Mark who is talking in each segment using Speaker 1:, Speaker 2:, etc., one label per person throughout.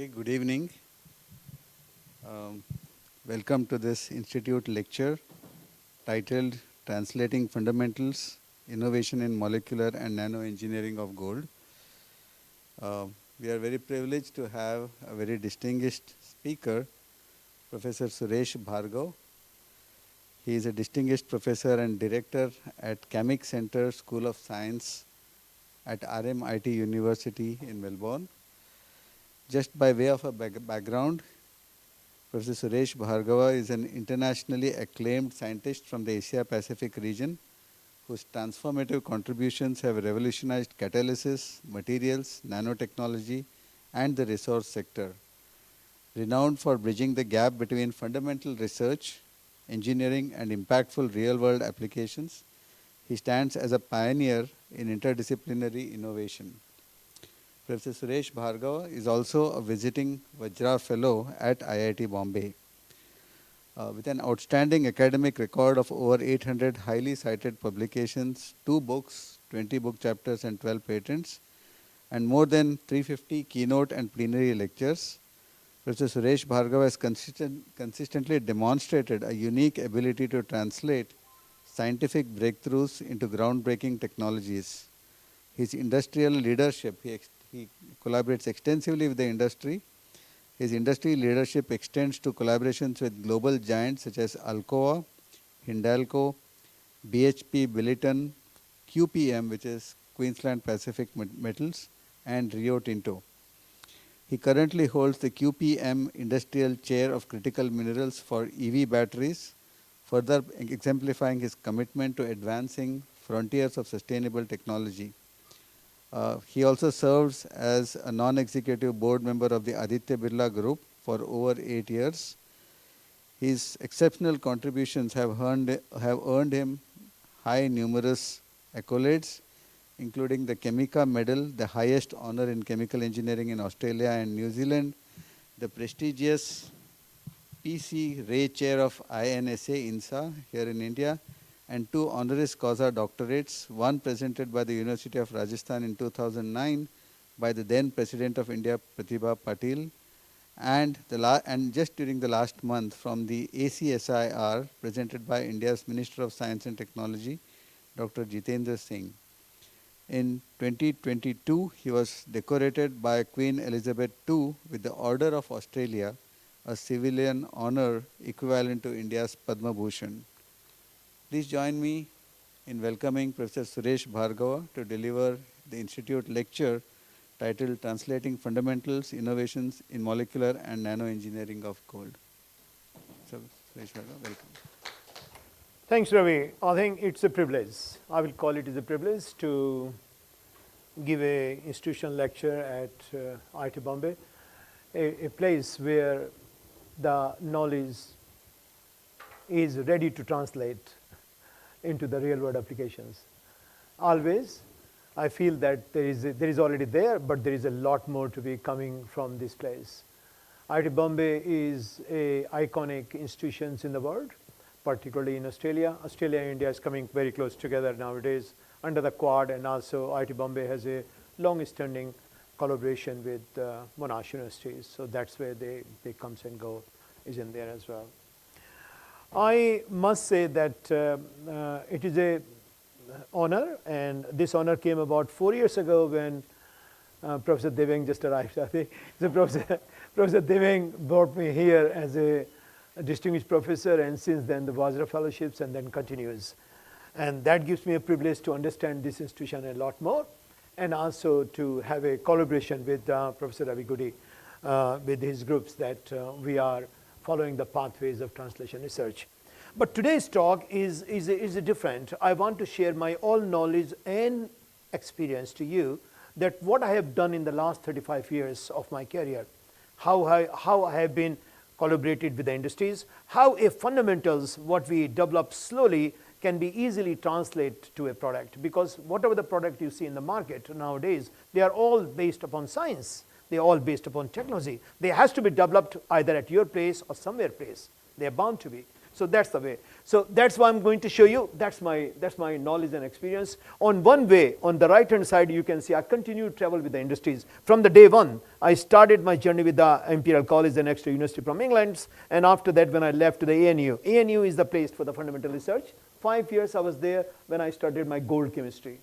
Speaker 1: Very good evening. Um, Welcome to this institute lecture titled Translating Fundamentals, Innovation in Molecular and Nano Engineering of Gold. We are very privileged to have a very distinguished speaker, Professor Suresh Bhargava. He is a distinguished professor and director at Chemic Center School of Science at RMIT University in Melbourne. Just by way of a background, Professor Suresh Bhargava is an internationally acclaimed scientist from the Asia-Pacific region whose transformative contributions have revolutionized catalysis, materials, nanotechnology, and the resource sector. Renowned for bridging the gap between fundamental research, engineering, and impactful real-world applications, he stands as a pioneer in interdisciplinary innovation. Professor Suresh Bhargava is also a visiting Vajra Fellow at IIT Bombay. With an outstanding academic record of over 800 highly cited publications, 2 books, 20 book chapters and 12 patents, and more than 350 keynote and plenary lectures, Professor Suresh Bhargava has consistently demonstrated a unique ability to translate scientific breakthroughs into groundbreaking technologies. His industrial leadership, he collaborates extensively with the industry. His industry leadership extends to collaborations with global giants such as Alcoa, Hindalco, BHP Billiton, QPM, which is Queensland Pacific Metals, and Rio Tinto. He currently holds the QPM Industrial Chair of Critical Minerals for EV batteries, further exemplifying his commitment to advancing frontiers of sustainable technology. He also serves as a non-executive board member of the Aditya Birla Group for over 8 years. His exceptional contributions have earned him high numerous accolades, including the Chemica Medal, the highest honor in chemical engineering in Australia and New Zealand, the prestigious P.C. Ray Chair of INSA INSA here in India, and 2 honoris causa doctorates, one presented by the University of Rajasthan in 2009 by the then President of India, Pratibha Patil, and just during the last month from the ACSIR, presented by India's Minister of Science and Technology, Dr. Jitendra Singh. In 2022, he was decorated by Queen Elizabeth II with the Order of Australia, a civilian honor equivalent to India's Padma Bhushan. Please join me in welcoming Professor Suresh Bhargava to deliver the Institute lecture titled Translating Fundamentals, Innovations in Molecular and Nano Engineering of Gold. So, Suresh Bhargava, welcome.
Speaker 2: Thanks, Ravi. I think it's a privilege. I will call it as a privilege to give a institutional lecture at IIT Bombay, a place where the knowledge is ready to translate into the real world applications. Always, I feel that there is already there, but there is a lot more to be coming from this place. IIT Bombay is a iconic institutions in the world, particularly in Australia. Australia and India is coming very close together nowadays under the Quad, and also IIT Bombay has a long-standing collaboration with Monash universities. So that's where they comes and go, is in there as well. I must say that it is a honor, and this honor came about 4 years ago when Professor Deveng just arrived. I think so Professor Deveng brought me here as a distinguished professor, and since then the Vajra fellowships, and then continues. And that gives me a privilege to understand this institution a lot more, and also to have a collaboration with Professor Ravi Goody with his groups that we are following the pathways of translation research. But today's talk is different. I want to share my all knowledge and experience to you, that what I have done in the last 35 years of my career, how I have been collaborated with the industries, how a fundamentals, what we develop slowly, can be easily translated to a product. Because whatever the product you see in the market nowadays, they are all based upon science. They are all based upon technology. They has to be developed either at your place or somewhere place. They are bound to be. So that's the way. So that's why I'm going to show you. That's my knowledge and experience. On one way, on the right hand side, you can see I continue to travel with the industries. From the day one, I started my journey with the Imperial College, the next university from England. And after that, when I left to the ANU, ANU is the place for the fundamental research. 5 years I was there when I studied my gold chemistry.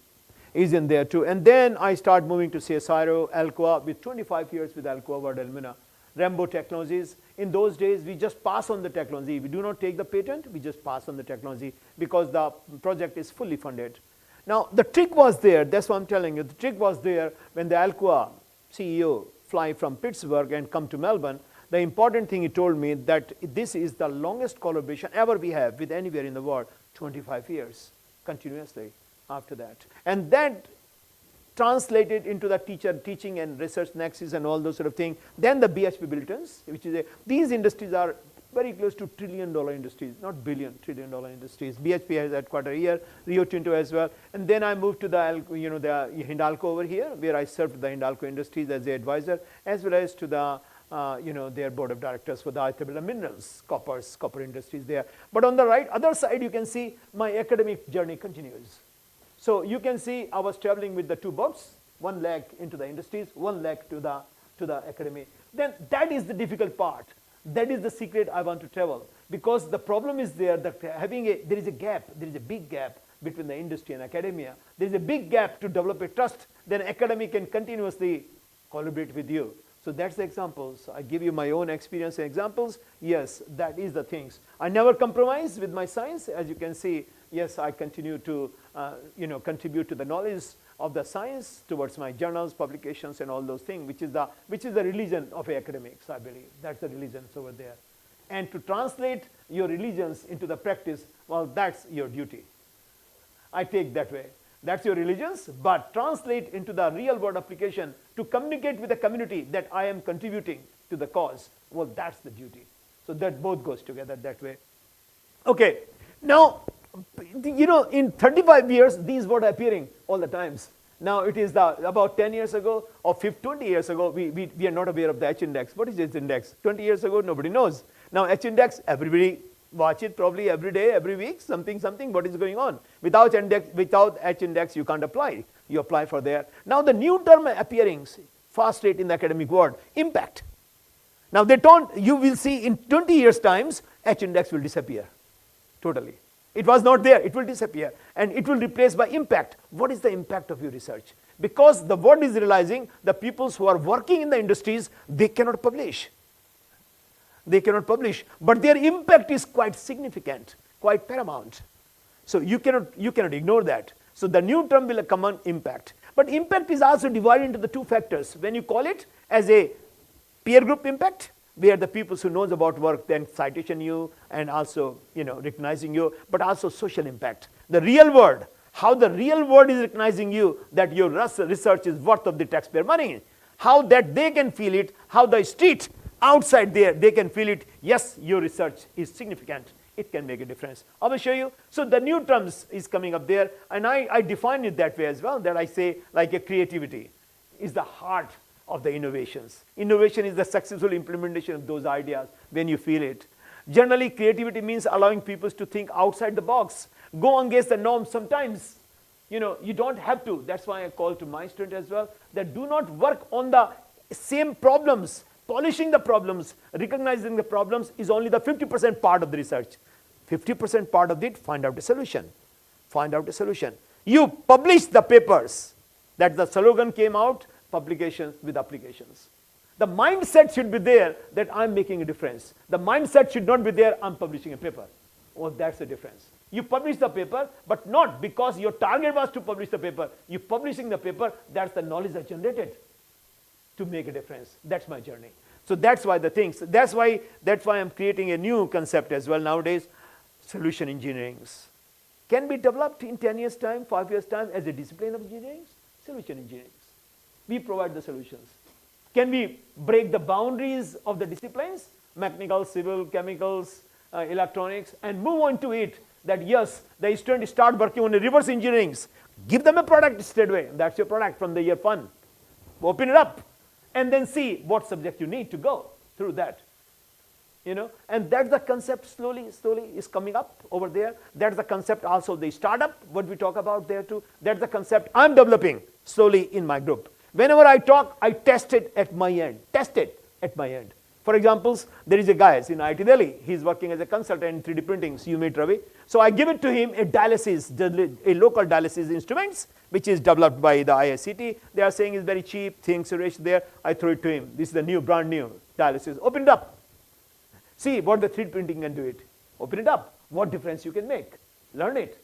Speaker 2: Is in there too. And then I start moving to CSIRO, Alcoa, with 25 years with Alcoa World Alumina. Rambo Technologies. In those days, we just pass on the technology. We do not take the patent, we just pass on the technology because the project is fully funded. Now, the trick was there, that's what I'm telling you, the trick was there when the Alcoa CEO fly from Pittsburgh and come to Melbourne. The important thing he told me that this is the longest collaboration ever we have with anywhere in the world, 25 years continuously after that. And that translated into the teaching and research nexus and all those sort of things. Then the BHP Biltons, which is these industries are very close to $1 trillion industries, not billion, $1 trillion industries. BHP has headquarters here, Rio Tinto as well. And then I moved to the Hindalco over here, where I served the Hindalco Industries as the advisor, as well as to the their board of directors for the IIII Minerals, copper industries there. But on the other side, you can see my academic journey continues. So you can see I was traveling with the two boats, one leg into the industries, one leg to the academy. Then that is the difficult part. That is the secret I want to travel, because the problem is there that there is a gap, there is a big gap between the industry and academia. There is a big gap to develop a trust. Then academic can continuously collaborate with you. So that's the examples. I give you my own experience and examples. Yes, that is the things. I never compromise with my science. As you can see, yes, I continue to contribute to the knowledge of the science towards my journals, publications, and all those things, which is the religion of academics, I believe. That's the religion over there. And to translate your religions into the practice, well, that's your duty. I take that way. That's your religions, but translate into the real world application to communicate with the community that I am contributing to the cause. Well, that's the duty. So that both goes together that way. Okay, now, in 35 years, these were appearing all the times. Now it is about 10 years ago or 20 years ago, we are not aware of the H index. What is H index? 20 years ago, nobody knows. Now H index, everybody watch it probably every day, every week, something, what is going on. Without H index, you can't apply. You apply for there. Now the new term appearing fast rate in the academic world, impact. Now you will see in 20 years times, H index will disappear totally. It was not there, it will disappear, and it will replace by impact. What is the impact of your research? Because the world is realizing the people who are working in the industries, they cannot publish. They cannot publish, but their impact is quite significant, quite paramount. So you cannot ignore that. So the new term will come on impact. But impact is also divided into the two factors. When you call it as a peer group impact, where the people who knows about work then citation you and also recognizing you, but also social impact. The real world, how the real world is recognizing you that your research is worth of the taxpayer money. How that they can feel it, how the street outside there, they can feel it, yes, your research is significant. It can make a difference. I will show you. So the new terms is coming up there, and I define it that way as well, that I say like a creativity is the heart of the innovations. Innovation is the successful implementation of those ideas when you feel it. Generally, creativity means allowing people to think outside the box, go against the norm sometimes. You don't have to. That's why I call to my student as well, that do not work on the same problems. Polishing the problems, recognizing the problems is only the 50% part of the research. 50% part of it, find out a solution. Find out a solution. You publish the papers. That the slogan came out, publications with applications. The mindset should be there that I'm making a difference. The mindset should not be there, I'm publishing a paper. Well, that's the difference. You publish the paper, but not because your target was to publish the paper. You publishing the paper, that's the knowledge that generated to make a difference. That's my journey. So that's why that's why I'm creating a new concept as well nowadays. Solution engineering can be developed in 10 years time, 5 years time as a discipline of engineering. Solution engineering. We provide the solutions. Can we break the boundaries of the disciplines, mechanical, civil, chemicals, electronics, and move on to it that yes, the students start working on the reverse engineering. Give them a product straight away. That's your product from the year 1. Open it up and then see what subject you need to go through that. And that's the concept slowly is coming up over there. That's the concept also the startup, what we talk about there too. That's the concept I'm developing slowly in my group. Whenever I talk, I test it at my end. For examples, there is a guy in IT Delhi. He's working as a consultant in 3D printing. So you meet Ravi. So I give it to him a local dialysis instruments, which is developed by the ISCT. They are saying it's very cheap. Think Suresh there. I throw it to him. This is the brand new dialysis. Open it up. See what the 3D printing can do it. Open it up. What difference you can make. Learn it.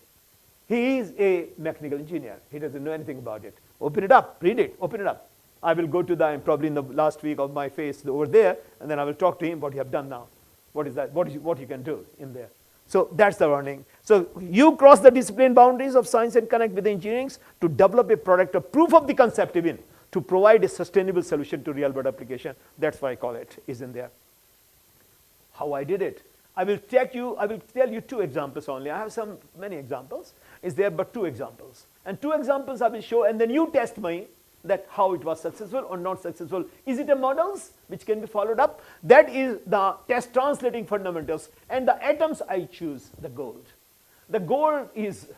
Speaker 2: He is a mechanical engineer. He doesn't know anything about it. Open it up. Read it. Open it up. I will go to probably in the last week of my face over there, and then I will talk to him what you have done now. What is that? What you can do in there. So that's the learning. So you cross the discipline boundaries of science and connect with the engineering to develop a product, a proof of the concept even, to provide a sustainable solution to real world application. That's why I call it is in there. How I did it. I will tell you 2 examples only. I have many examples. Is there but 2 examples. And 2 examples I will show, and then you test me that how it was successful or not successful. Is it a models which can be followed up? That is the test translating fundamentals. And the atoms I choose, the gold. The gold is,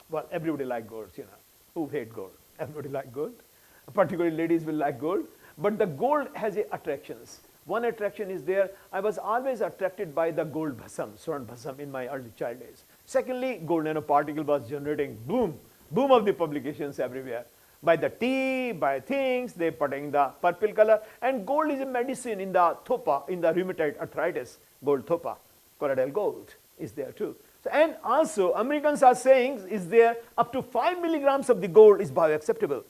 Speaker 2: well, everybody like gold, Who hate gold? Everybody like gold. Particularly ladies will like gold. But the gold has attractions. One attraction is there. I was always attracted by the gold bhasam, Swarn bhasam in my early child days. Secondly, gold nanoparticle was generating boom of the publications everywhere. By the tea, by things, they putting the purple color. And gold is a medicine in the thopa, in the rheumatoid arthritis. Gold thopa, colloidal gold is there too. So, and also Americans are saying is there up to 5 milligrams of the gold is bioacceptable.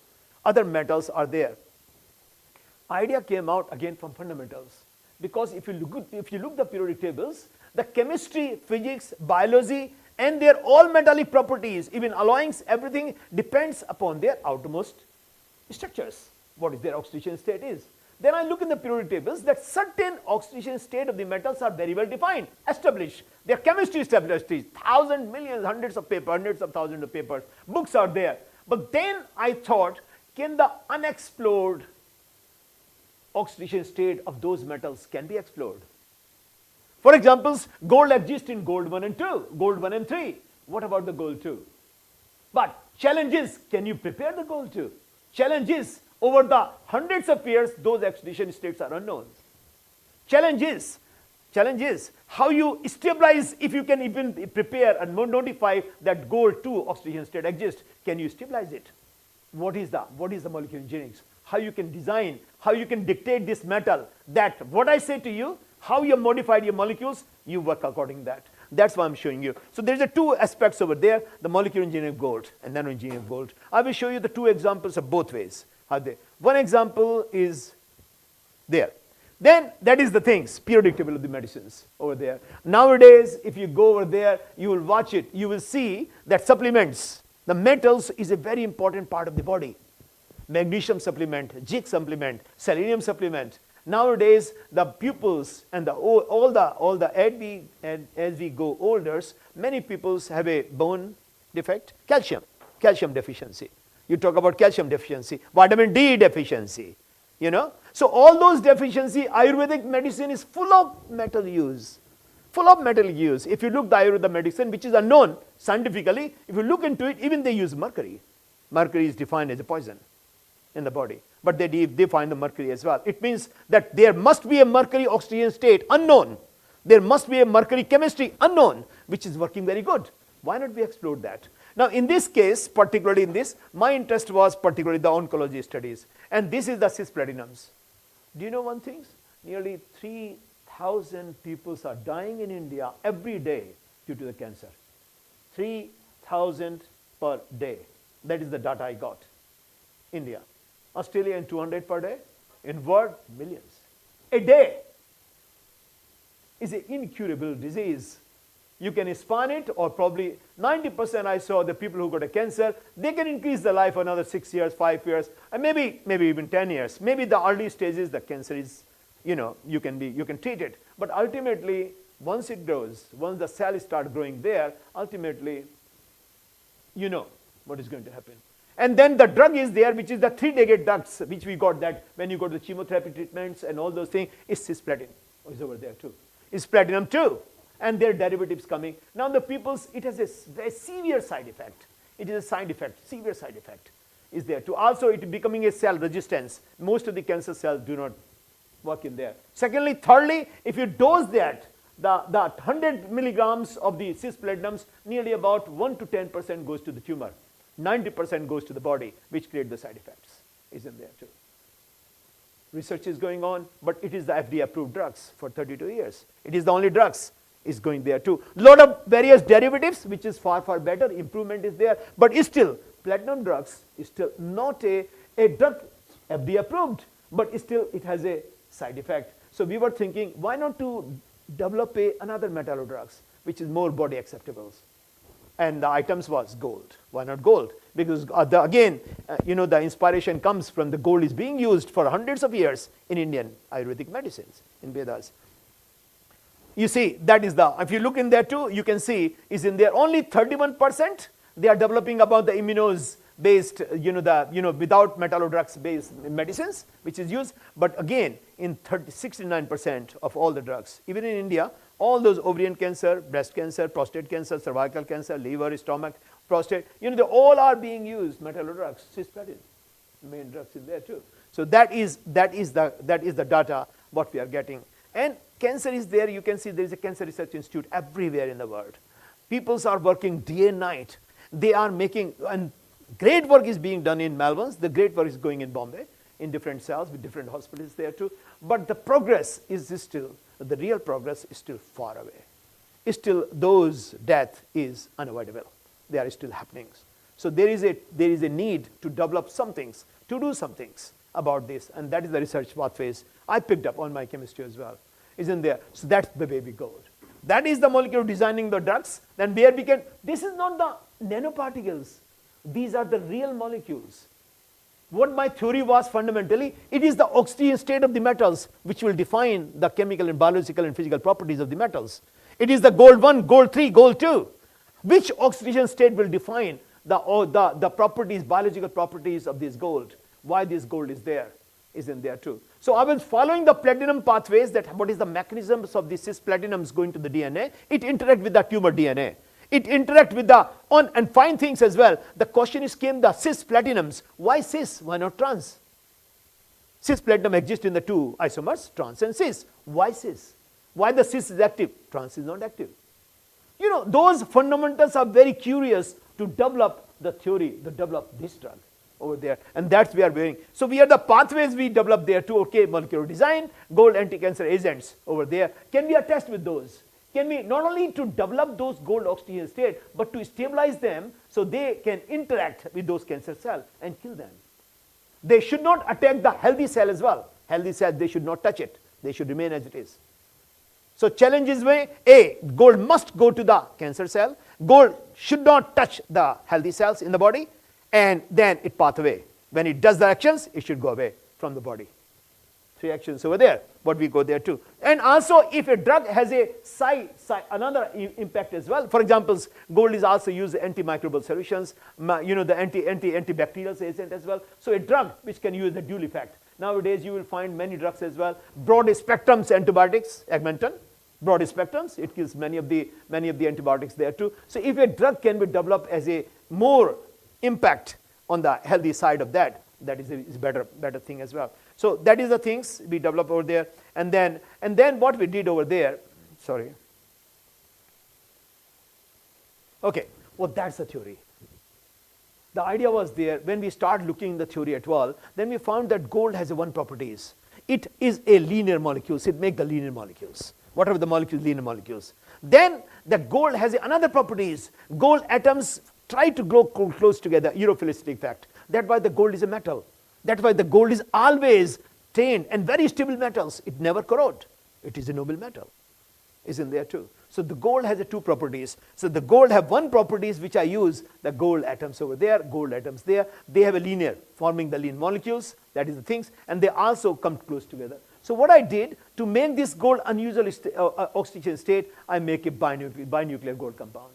Speaker 2: Other metals are there. Idea came out again from fundamentals, because if you look the periodic tables, the chemistry, physics, biology, and their all metallic properties, even alloyings, everything depends upon their outermost structures. What is their oxidation state is. Then I look in the periodic tables that certain oxidation state of the metals are very well defined, established. Their chemistry established, thousands, millions, hundreds of papers, hundreds of thousands of papers, books are there. But then I thought, can the unexplored oxidation state of those metals can be explored? For examples, gold exists in gold 1 and 2, gold 1 and 3. What about the gold 2? But challenge is, can you prepare the gold 2? Challenge is, over the hundreds of years, those oxidation states are unknown. Challenge is how you stabilize, if you can even prepare and notify that gold 2 oxidation state exists, can you stabilize it? What is the molecular engineering? How you can design, how you can dictate this metal, that what I say to you, how you modified your molecules, you work according to that. That's what I'm showing you. So there's 2 aspects over there, the molecular engineering of gold and nano engineering of gold. I will show you the 2 examples of both ways. How they. One example is there. Then that is the things, periodic table of the medicines over there. Nowadays, if you go over there, you will watch it, you will see that supplements, the metals is a very important part of the body. Magnesium supplement, zinc supplement, selenium supplement. Nowadays, the pupils and all the as we go older, many pupils have a bone defect, calcium deficiency. You talk about calcium deficiency, vitamin D deficiency, So all those deficiency, Ayurvedic medicine is full of metal use. If you look the Ayurveda medicine, which is unknown scientifically, if you look into it, even they use mercury. Mercury is defined as a poison in the body, but they define the mercury as well. It means that there must be a mercury oxidation state unknown. There must be a mercury chemistry unknown, which is working very good. Why not we explore that? Now in this case, particularly in this, my interest was particularly the oncology studies, and this is the cisplatinums. Do you know one thing? Nearly 3,000 people are dying in India every day due to the cancer. 3,000 per day. That is the data I got. India. Australia and 200 per day. In world, millions. A day is an incurable disease. You can span it, or probably 90% I saw the people who got a cancer, they can increase their life another 6 years, 5 years, and maybe even 10 years. Maybe the early stages, the cancer is, you can treat it. But ultimately, once it grows, once the cells start growing there, ultimately, you know what is going to happen. And then the drug is there, which is the 3-decade drugs, which we got that when you go to the chemotherapy treatments and all those things, is cisplatin is over there too. is platinum 2, and their derivatives coming. Now the people's, it has a very severe side effect. It is a side effect, severe side effect is there too. Also it becoming a cell resistance. Most of the cancer cells do not work in there. Secondly, thirdly, if you dose that, the 100 milligrams of the cisplatinums, nearly about 1 to 10% goes to the tumor. 90% goes to the body, which create the side effects, is in there too. Research is going on, but it is the FDA approved drugs for 32 years. It is the only drugs is going there too. Lot of various derivatives, which is far, far better, improvement is there, but still, platinum drugs is still not a drug FDA approved, but still it has a side effect. So we were thinking, why not to develop another metallo drugs, which is more body acceptable. And the items was gold. Why not gold? Because the inspiration comes from the gold is being used for hundreds of years in Indian Ayurvedic medicines, in Vedas. You see, that is if you look in there too, you can see is in there only 31% they are developing about the immunos based, without metallo drugs based medicines, which is used. But again, in 69% of all the drugs, even in India, all those ovarian cancer, breast cancer, prostate cancer, cervical cancer, liver, stomach, prostate, they all are being used, metallo drugs, cisplatin, main drugs in there too. So that is the data what we are getting. And cancer is there, you can see there is a cancer research institute everywhere in the world. Peoples are working day and night. They are making, and great work is being done in Melbourne, the great work is going in Bombay, in different cells with different hospitals there too. But the progress is still, the real progress is still far away. Still those death is unavoidable. They are still happening. So there is a need to develop some things, to do some things about this, and that is the research pathways I picked up on my chemistry as well, isn't there? So that's the way we go. That is the molecule designing the drugs. Then where we can, this is not the nanoparticles. These are the real molecules. What my theory was fundamentally, it is the oxygen state of the metals which will define the chemical and biological and physical properties of the metals. It is the gold 1, gold 3, gold 2. Which oxidation state will define the properties, biological properties of this gold? Why this gold is there, is in there too. So I was following the platinum pathways, that what is the mechanisms of the cisplatinums going to the DNA. It interact with the tumor DNA. It interact with the and fine things as well. The question is came the cisplatinums. Why cis? Why not trans? Cisplatinum exists in the two isomers, trans and cis. Why cis? Why the cis is active? Trans is not active. Those fundamentals are very curious to develop the theory, to develop this drug over there, and that's we are doing. So we are the pathways we develop there too. Okay, molecular design, gold anti-cancer agents over there. Can we attest with those? Can we not only to develop those gold oxygen state, but to stabilize them so they can interact with those cancer cells and kill them. They should not attack the healthy cell as well. Healthy cell, they should not touch it. They should remain as it is. So challenge is way, gold must go to the cancer cell. Gold should not touch the healthy cells in the body, and then it path away. When it does the actions, it should go away from the body. 3 actions over there, but we go there too. And also, if a drug has a another impact as well. For example, gold is also used in antimicrobial solutions, the antibacterial agent as well. So a drug which can use the dual effect. Nowadays, you will find many drugs as well. Broad spectrum antibiotics, Augmentin, broad spectrums, it kills many of the antibiotics there too. So if a drug can be developed as a more impact on the healthy side of that is a better thing as well. So that is the things we develop over there, and then what we did over there. Sorry. Okay, well that's the theory. The idea was there when we start looking the theory at all. Then we found that gold has one properties. It is a linear molecule. So it makes the linear molecules. Whatever the molecules, linear molecules. Then the gold has another properties. Gold atoms try to grow close together. Europhilicity effect. That's why the gold is a metal. That's why the gold is always tainted and very stable metals. It never corrode. It is a noble metal. Is in there too. So the gold has 2 properties. So the gold have one properties which I use, the gold atoms over there, gold atoms there. They have a linear, forming the linear molecules. That is the things. And they also come close together. So what I did to make this gold unusual oxidation state, I make a binuclear gold compound.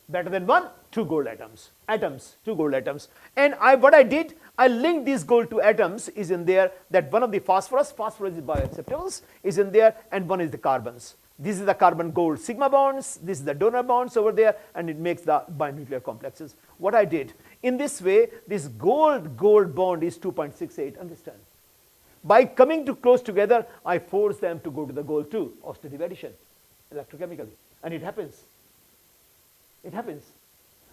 Speaker 2: Better than 1, 2 gold atoms. 2 gold atoms. And what I did, I linked these gold 2 atoms is in there, that one of the phosphorus is bioacceptables, is in there, and one is the carbons. This is the carbon gold sigma bonds, this is the donor bonds over there, and it makes the binuclear complexes. What I did, in this way, this gold bond is 2.68, understand? By coming too close together, I force them to go to the gold 2, oxidative addition, electrochemically, and it happens. It happens.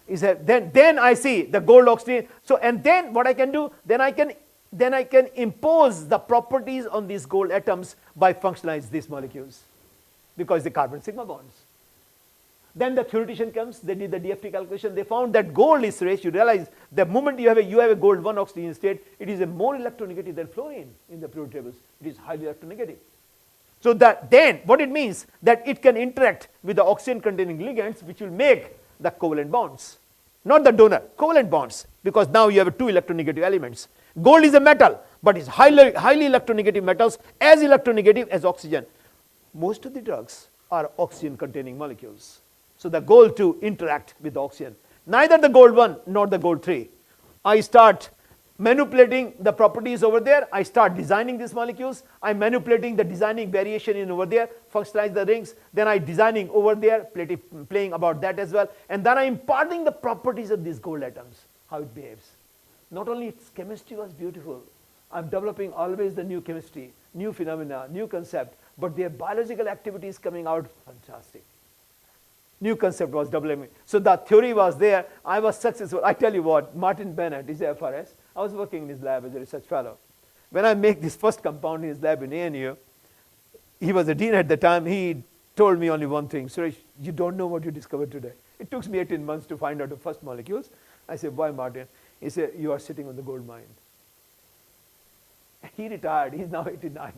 Speaker 2: Then I see the gold oxygen. So, and then what I can do, then I can impose the properties on these gold atoms by functionalize these molecules, because the carbon sigma bonds. Then the theoretician comes, they did the DFT calculation, they found that gold is, Suresh, you realize the moment you have a gold 1 oxygen state, it is a more electronegative than fluorine in the periodic tables. It is highly electronegative. So that then what it means, that it can interact with the oxygen containing ligands, which will make the covalent bonds, not the donor, covalent bonds, because now you have 2 electronegative elements. Gold is a metal, but it's highly electronegative metals, as electronegative as oxygen. Most of the drugs are oxygen containing molecules. So the gold 2 interact with the oxygen. Neither the gold 1 nor the gold 3. I start manipulating the properties over there, I start designing these molecules, I'm manipulating the designing variation in over there, functionalize the rings, then I designing over there, playing about that as well, and then I'm imparting the properties of these gold atoms, how it behaves. Not only its chemistry was beautiful, I'm developing always the new chemistry, new phenomena, new concept, but their biological activity is coming out fantastic. New concept was developing. So the theory was there, I was successful. I tell you what, Martin Bennett is a FRS. I was working in his lab as a research fellow. When I make this first compound in his lab in ANU, he was a dean at the time, he told me only one thing, Suresh, you don't know what you discovered today. It took me 18 months to find out the first molecules. I said, why, Martin? He said, you are sitting on the gold mine. He retired, he's now 89.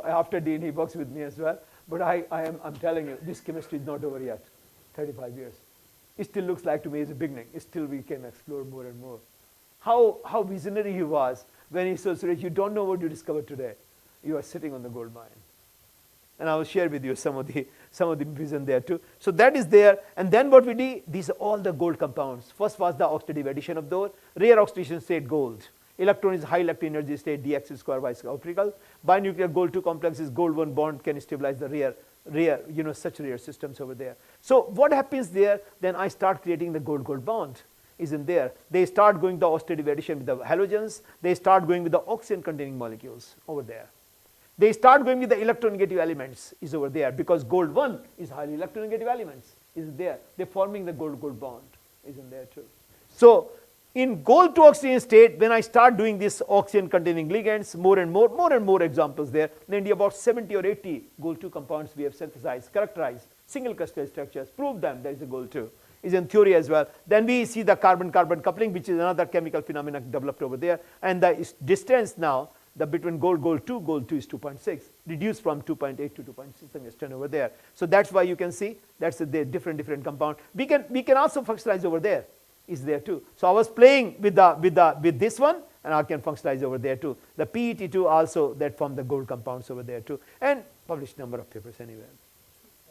Speaker 2: After dean, he works with me as well. But I'm telling you, this chemistry is not over yet, 35 years. It still looks like to me as a beginning. It still we can explore more and more. How visionary he was when he said, Suresh, you don't know what you discovered today. You are sitting on the gold mine. And I will share with you some of the vision there too. So that is there. And then what we did, these are all the gold compounds. First was the oxidative addition of those. Rare oxidation state gold. Electron is high electron energy state, dx square y square optical. Binuclear gold 2 complex is gold 1 bond can stabilize the rare, such rare systems over there. So what happens there, then I start creating the gold bond, isn't there? They start going the oxidative addition with the halogens, they start going with the oxygen containing molecules over there. They start going with the electronegative elements is over there, because gold 1 is highly electronegative elements, isn't there? They're forming the gold bond, isn't there too? So in gold 2 oxygen state, when I start doing this oxygen containing ligands, more and more examples there. Namely about 70 or 80 gold 2 compounds we have synthesized, characterized, single crystal structures, proved them there is a gold 2. Is in theory as well. Then we see the carbon-carbon coupling, which is another chemical phenomenon developed over there. And the distance now, between gold 2 is 2.6, reduced from 2.8 to 2.6 extent over there. So that's why you can see that's the different compound. We can also functionalize over there. Is there too. So I was playing with this one, and I can functionalize over there too. The PET2 also that form the gold compounds over there too, and published number of papers anyway.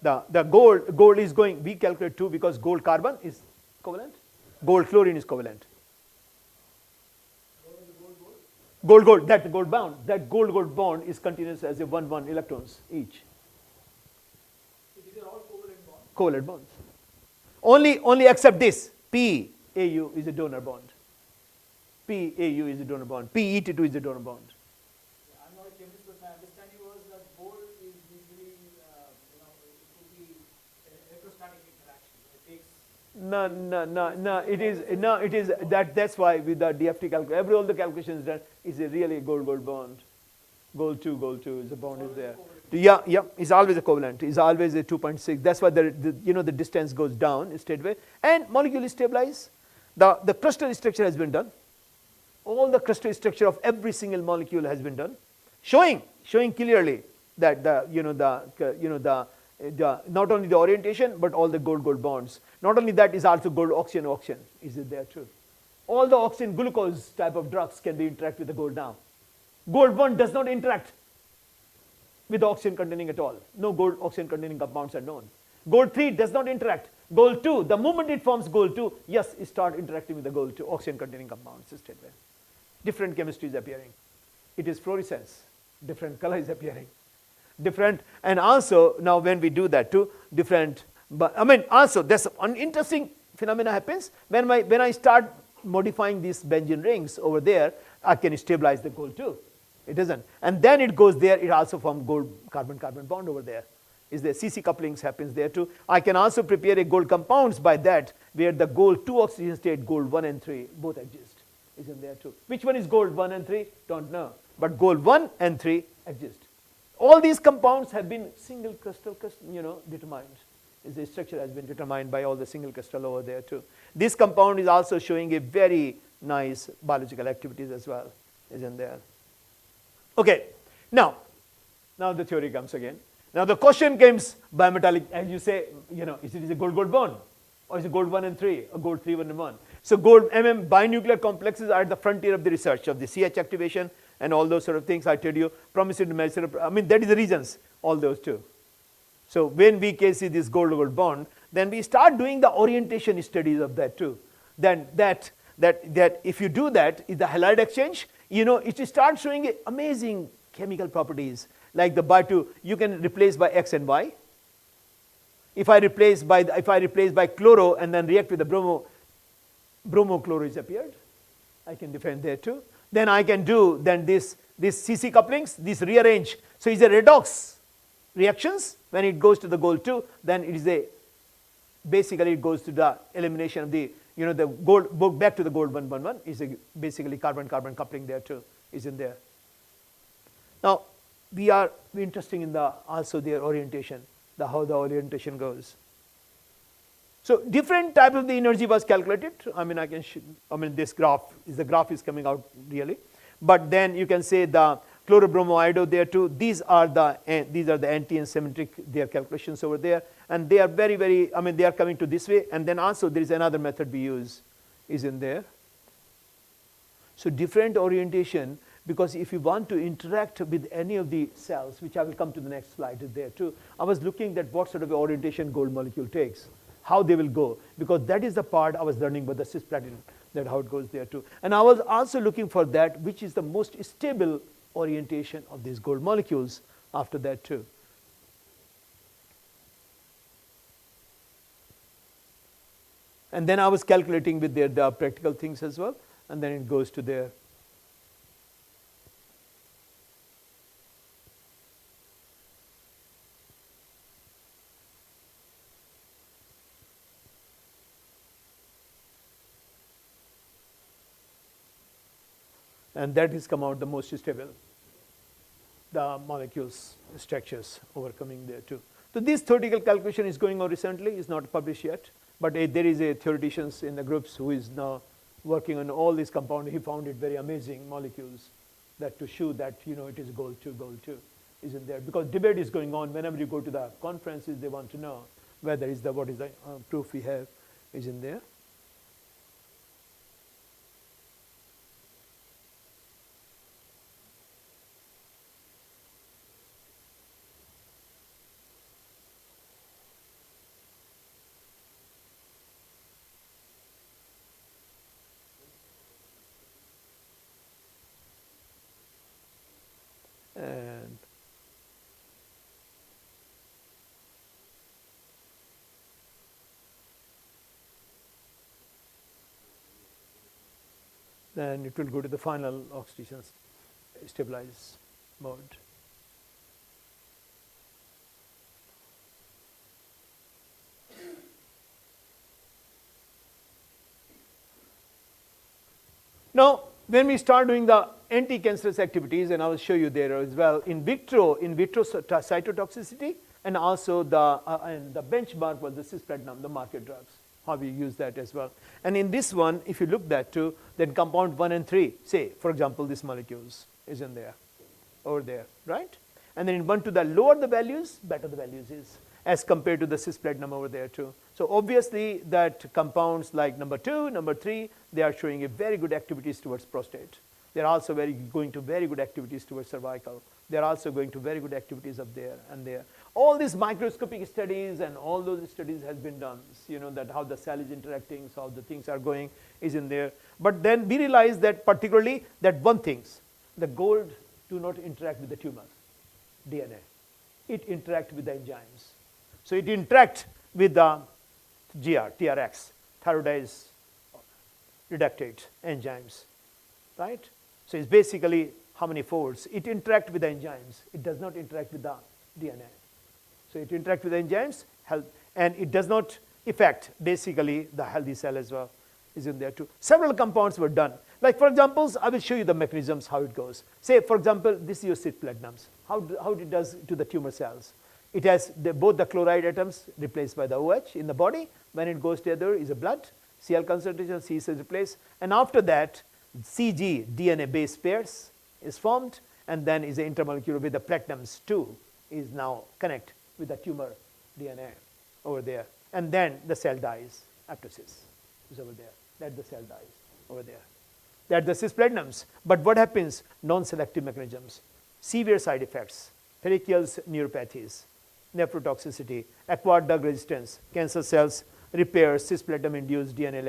Speaker 2: The gold is going, we calculate 2 because gold carbon is covalent, gold chlorine is covalent. Gold, that gold bond, that gold bond is continuous as a 1 electrons each.
Speaker 3: These are all
Speaker 2: Covalent bonds. Only except this, PAU is a donor bond. PAU is a donor bond. PET2 is a donor bond.
Speaker 3: I'm not a chemist, but my understanding was that gold is usually, it could be electrostatic interaction. It takes.
Speaker 2: It is that's why with the DFT calculation, all the calculations done is a really gold bond. Gold 2 is a bond is there. Yeah, it's always a covalent. It's always a 2.6. That's why the distance goes down straightway. And molecule is stabilized. The crystal structure has been done. All the crystal structure of every single molecule has been done, showing clearly that not only the orientation but all the gold bonds. Not only that, is also gold oxygen is it there too. All the oxygen glucose type of drugs can be interact with the gold now. Gold 1 does not interact with the oxygen containing at all. No gold oxygen containing compounds are known. Gold 3 does not interact. Gold 2, the moment it forms gold 2, yes, it start interacting with the gold 2 oxygen containing compounds straightway. Different chemistry is appearing. It is fluorescence. Different color is appearing. different. And also now when we do that too, different, but I mean also there's an interesting phenomena happens when I start modifying these benzene rings over there, I can stabilize the gold too. It doesn't. And then it goes there, it also forms gold carbon-carbon bond over there. Is there CC couplings happens there too. I can also prepare a gold compounds by that, where the gold 2 oxidation state, gold 1 and 3, both exist. Is in there too. Which one is gold 1 and 3? Don't know. But gold 1 and 3 exist. All these compounds have been single crystal, determined. Is the structure has been determined by all the single crystal over there too. This compound is also showing a very nice biological activities as well. Is in there. Okay. Now the theory comes again. Now the question comes bimetallic, as you say, is it a gold-gold bond, or is it gold 1 and 3, or gold 3, 1 and 1? So gold binuclear complexes are at the frontier of the research of the CH activation and all those sort of things I told you, promising to measure. I mean that is the reasons, all those too. So when we can see this gold-gold bond, then we start doing the orientation studies of that too. Then that if you do that, is the halide exchange, it starts showing amazing chemical properties. Like the by2, you can replace by X and Y. If I replace by chloro and then react with the bromo-chloro is appeared, I can define there too. Then I can do this CC couplings, this rearrange. So it's a redox reactions. When it goes to the gold 2, then it is basically it goes to the elimination of the the gold back to the gold 1 1 1 is basically carbon-carbon coupling there too is in there. Now we are interested in also their orientation, how the orientation goes. So different type of the energy was calculated. I mean this graph is coming out really, but then you can say the chlorobromoiodide there too. These are the anti and symmetric their calculations over there, and they are very they are coming to this way. And then also there is another method we use is in there. So different orientation. Because if you want to interact with any of the cells, which I will come to the next slide there too, I was looking at what sort of orientation gold molecule takes, how they will go, because that is the part I was learning about the cisplatin, that how it goes there too. And I was also looking for that, which is the most stable orientation of these gold molecules after that too. And then I was calculating with the practical things as well, and then it goes to there. And that has come out the most stable, the molecules structures overcoming there too. So this theoretical calculation is going on recently, is not published yet, but there is a theoreticians in the groups who is now working on all these compounds. He found it very amazing molecules that to show that it is gold 2 is in there, because debate is going on. Whenever you go to the conferences, they want to know whether what is the proof we have is in there. And then it will go to the final oxidation stabilize mode. Now, when we start doing the anti-cancerous activities, and I will show you there as well, in vitro cytotoxicity, and also the benchmark was the cisplatin, the market drugs, how we use that as well. And in this one, if you look that too, then compound 1 and 3, say, for example, this molecules is in there, over there, right? And then in 1 to the lower the values, better the values is, as compared to the cisplatin over there too. So obviously that compounds like number 2, number 3, they are showing a very good activities towards prostate. They are also going to very good activities towards cervical. They are also going to very good activities up there and there. All these microscopic studies and all those studies has been done, that how the cell is interacting, so how the things are going is in there. But then we realize that particularly that one things, the gold do not interact with the tumor DNA. it interacts with the enzymes. So it interacts with the TRX, thyroidase reductase enzymes, right? So it's basically how many folds. It interacts with the enzymes. It does not interact with the DNA. So it interacts with the enzymes, and it does not affect basically the healthy cell as well, is in there too. Several compounds were done. Like for examples, I will show you the mechanisms, how it goes. Say, for example, this is your cisplatinums. How it does to the tumor cells. It has both the chloride atoms replaced by the OH in the body. When it goes to the other is a blood. Cl concentration, C is replaced. And after that, CG DNA base pairs is formed, and then is an intermolecular with the platinums 2 is now connect with the tumor DNA over there. And then the cell dies. Apoptosis is over there. That the cell dies over there. That the cisplatinums. But what happens? Non-selective mechanisms, severe side effects, perichial neuropathies, nephrotoxicity, acquired drug resistance, cancer cells repair, cisplatinum-induced DNA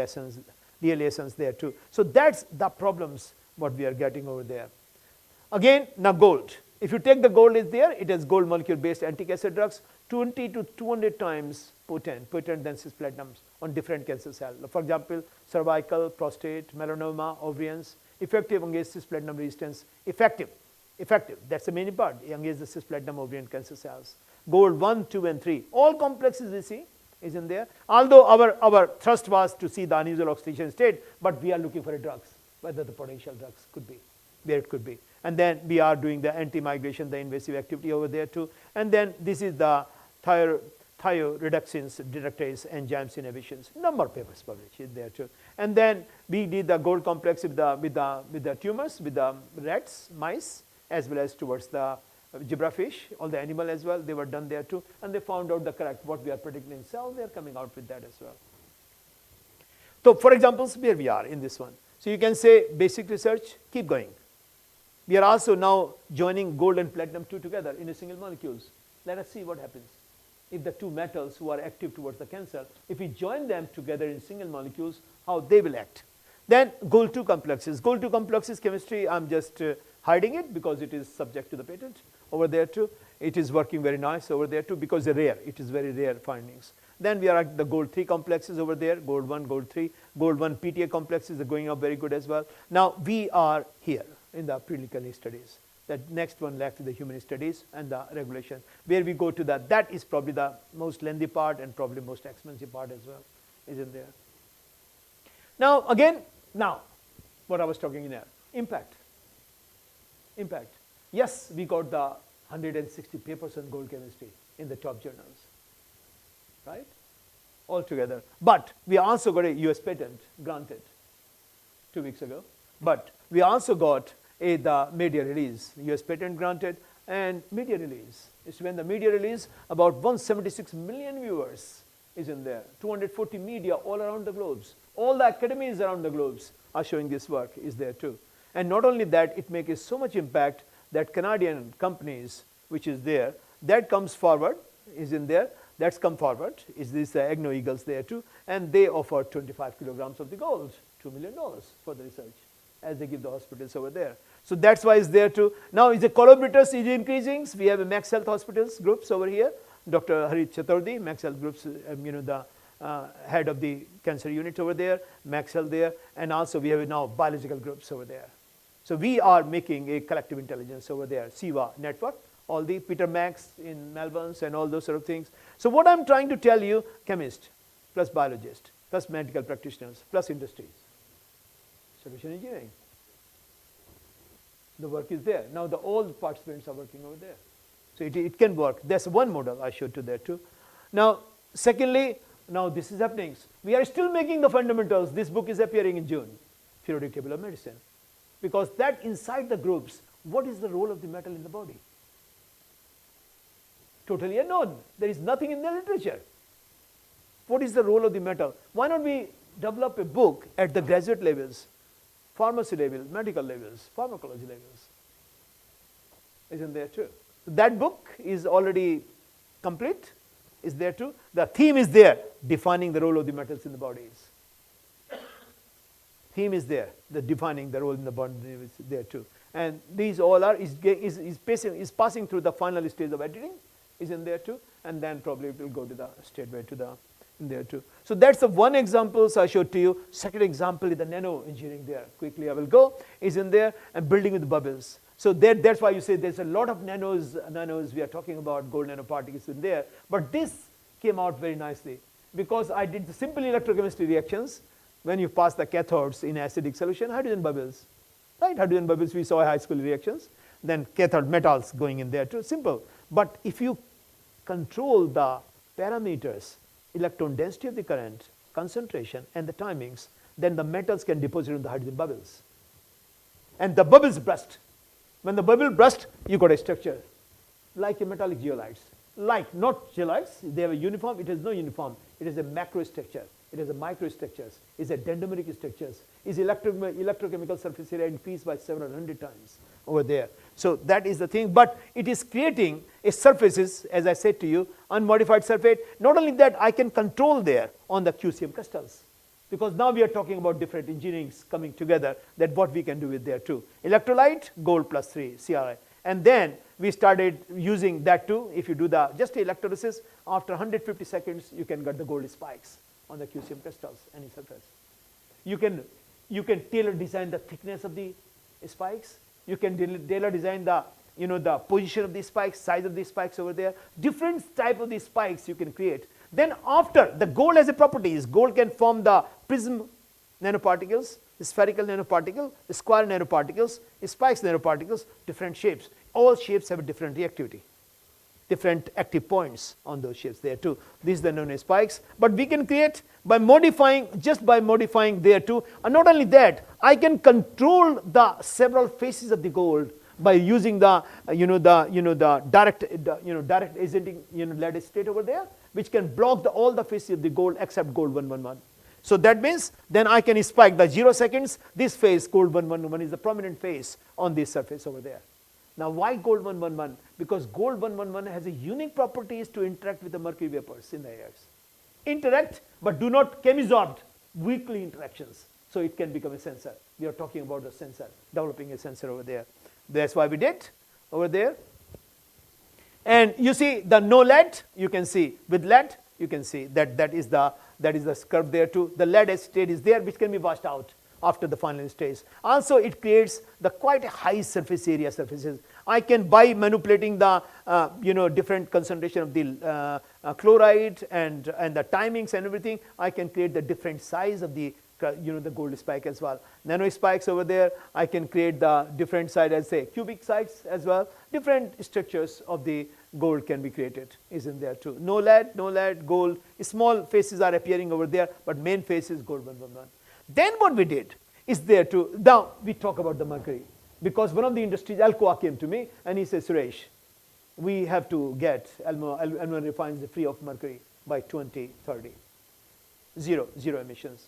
Speaker 2: lesions there too. So that's the problems what we are getting over there. Again, now gold. If you take the gold is there, it has gold molecule-based anti-cancer drugs, 20 to 200 times potent than cisplatinums on different cancer cells. For example, cervical, prostate, melanoma, ovarians, effective against cisplatinum resistance, effective. That's the main part, against the cisplatinum ovarian cancer cells. Gold 1, 2, and 3, all complexes we see is in there. Although our thrust was to see the unusual oxidation state, but we are looking for a drugs, whether the potential drugs could be, where it could be. And then we are doing the anti-migration, the invasive activity over there too. And then this is the thioreductase enzymes inhibitions. Number of papers published is there too. And then we did the gold complex with the tumors, with the rats, mice, as well as towards the zebrafish, all the animal as well. They were done there too, and they found out the correct what we are predicting in cell. They are coming out with that as well. So, for examples, where we are in this one. So you can say basic research, keep going. We are also now joining gold and platinum 2 together in a single molecules. Let us see what happens. If the two metals who are active towards the cancer, if we join them together in single molecules, how they will act. Then gold 2 complexes. Gold 2 complexes chemistry, I'm just hiding it because it is subject to the patent over there too. It is working very nice over there too because they're rare. It is very rare findings. Then we are at the gold 3 complexes over there, gold 1, gold 3. Gold 1 PTA complexes are going up very good as well. Now we are here in the preclinical studies. That next one left is the human studies and the regulation, where we go to that. That is probably the most lengthy part and probably most expensive part as well, is in there. Now again, what I was talking in there, impact. Yes, we got the 160 papers on gold chemistry in the top journals, right? Altogether. But we also got a US patent granted 2 weeks ago. But we also got the media release, US patent granted, and media release. It's when the media release, about 176 million viewers is in there, 240 media all around the globes. All the academies around the globes are showing this work is there too. And not only that, it makes so much impact that Canadian companies, which is there, that comes forward, is in there, that's come forward, is this Agno Eagles there too, and they offer 25 kilograms of the gold, $2 million for the research, as they give the hospitals over there. So that's why it's there too. Now is the collaborators is increasing. We have a Max Health Hospitals groups over here. Dr. Harit Chaturdi, Max Health groups, the head of the cancer unit over there, Max Health there, and also we have now biological groups over there. So we are making a collective intelligence over there, SIVA network, all the Peter Max in Melbourne and all those sort of things. So what I'm trying to tell you, chemist, plus biologist, plus medical practitioners, plus industries, solution engineering. The work is there. Now all the participants are working over there. So it can work. That's one model I showed you there too. Now, secondly, now this is happening. We are still making the fundamentals. This book is appearing in June, periodic table of medicine. Because that inside the groups, what is the role of the metal in the body? Totally unknown. There is nothing in the literature. What is the role of the metal? Why not we develop a book at the graduate levels, pharmacy levels, medical levels, pharmacology levels? Isn't there too? That book is already complete, is there too. The theme is there, defining the role of the metals in the bodies. Theme is there, the defining the role in the body is there too. And these all are, is passing through the final stage of editing, is in there too, and then probably it will go to the straightway to the in there too. So that's the one example I showed to you. Second example is the nano engineering there. Quickly I will go, is in there, and building with bubbles. So that's why you say there's a lot of nanos we are talking about, gold nanoparticles in there. But this came out very nicely because I did the simple electrochemistry reactions. When you pass the cathodes in acidic solution, hydrogen bubbles, right? Hydrogen bubbles we saw in high school reactions. Then cathode metals going in there too, simple. But if you control the parameters, electron density of the current, concentration, and the timings, then the metals can deposit in the hydrogen bubbles. And the bubbles burst. When the bubble burst, you got a structure like a metallic geolites. Like, not geolites, they have a uniform, it is no uniform. It is a macro structure, it is a microstructures, it's a dendrimeric structures, is electrochemical surface area increased by several hundred times over there. So that is the thing, but it is creating a surfaces, as I said to you, unmodified surface. Not only that, I can control there on the QCM crystals. Because now we are talking about different engineerings coming together, that what we can do with there too. Electrolyte, gold plus 3, CRI. And then we started using that too. If you do the just electrolysis, after 150 seconds, you can get the gold spikes on the QCM crystals, any surface. You can tailor design the thickness of the spikes. You can tailor design the the position of the spikes, size of the spikes over there. Different type of the spikes you can create. Then after, the gold has a properties. Gold can form the prism nanoparticles, spherical nanoparticle, square nanoparticles, spikes nanoparticles, different shapes. All shapes have a different reactivity, different active points on those shapes there too. These are known as spikes. But we can create by modifying, just by modifying there too. And not only that, I can control the several faces of the gold by using the the direct agenting lead state over there, which can block all the faces of the gold except gold 111. So that means then I can spike the 0 seconds. This phase gold 111 is the prominent phase on this surface over there. Now why gold 111? Because gold 111 has a unique properties to interact with the mercury vapors in the airs. Interact, but do not chemisorbed, weakly interactions. So it can become a sensor. We are talking about the sensor, developing a sensor over there. That's why we did over there. And you see the no lead, you can see with lead, you can see that is the curve there too. The lead state is there, which can be washed out after the final stage. Also, it creates the quite a high surface area surfaces. I can, by manipulating the different concentration of the chloride and the timings and everything, I can create the different size of the the gold spike as well. Nano spikes over there, I can create the different size as say cubic size as well. Different structures of the gold can be created, is in there too. No lead, gold. Small faces are appearing over there, but main face is gold 111. Then what we did is there too. Now we talk about the mercury, because one of the industries, Alcoa, came to me and he says, Suresh, we have to get Elmo refines free of mercury by 2030. Zero emissions.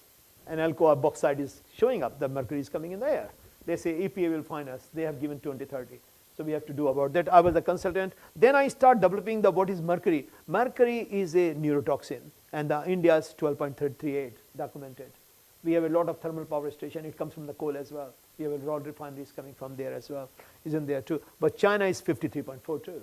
Speaker 2: And Alcoa bauxite is showing up, the mercury is coming in the air. They say EPA will fine us. They have given 2030. So we have to do about that. I was a consultant. Then I start developing what is mercury. Mercury is a neurotoxin, and India's 12.338 documented. We have a lot of thermal power station. It comes from the coal as well. We have a lot of refineries coming from there as well. Isn't there too? But China is 53.42.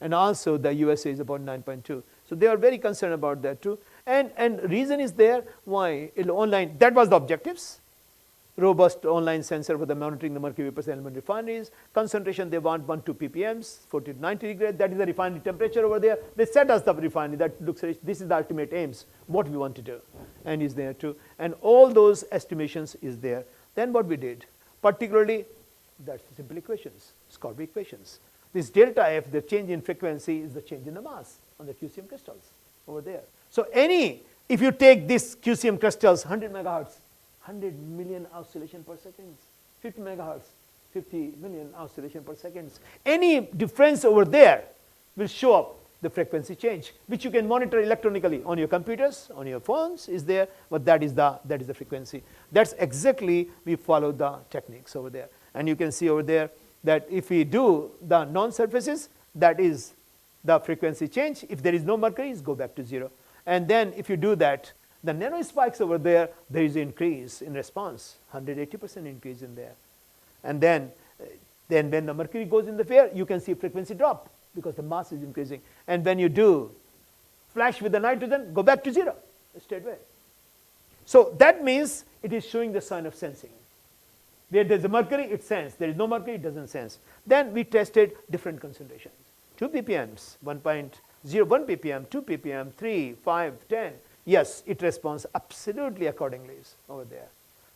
Speaker 2: And also the USA is about 9.2. So they are very concerned about that too. And reason is there why online, that was the objectives. Robust online sensor for the monitoring the mercury vapors element refineries. Concentration, they want 1-2 ppms, 40 to 90 degrees. That is the refinery temperature over there. They set us the refinery. That looks, this is the ultimate aims, what we want to do. And is there too. And all those estimations is there. Then what we did, particularly, that's simple equations, Scorby equations. This delta F, the change in frequency, is the change in the mass on the QCM crystals over there. So if you take this QCM crystals, 100 megahertz, 100 million oscillation per second, 50 megahertz, 50 million oscillation per second. Any difference over there will show up the frequency change, which you can monitor electronically on your computers, on your phones is there, but that is the frequency. That's exactly, we follow the techniques over there. And you can see over there that if we do the non-surfaces, that is the frequency change. If there is no mercury, go back to 0. And then if you do that, the nano spikes over there, there is an increase in response, 180% increase in there. And then when the mercury goes in the air, you can see frequency drop. because the mass is increasing. And when you do flash with the nitrogen, go back to zero straight away. So that means it is showing the sign of sensing. Where there's a mercury, it senses. There is no mercury, it doesn't sense. Then we tested different concentrations. 2 ppms, 1.01 ppm, 2 ppm, 3, 5, 10. Yes, it responds absolutely accordingly over there.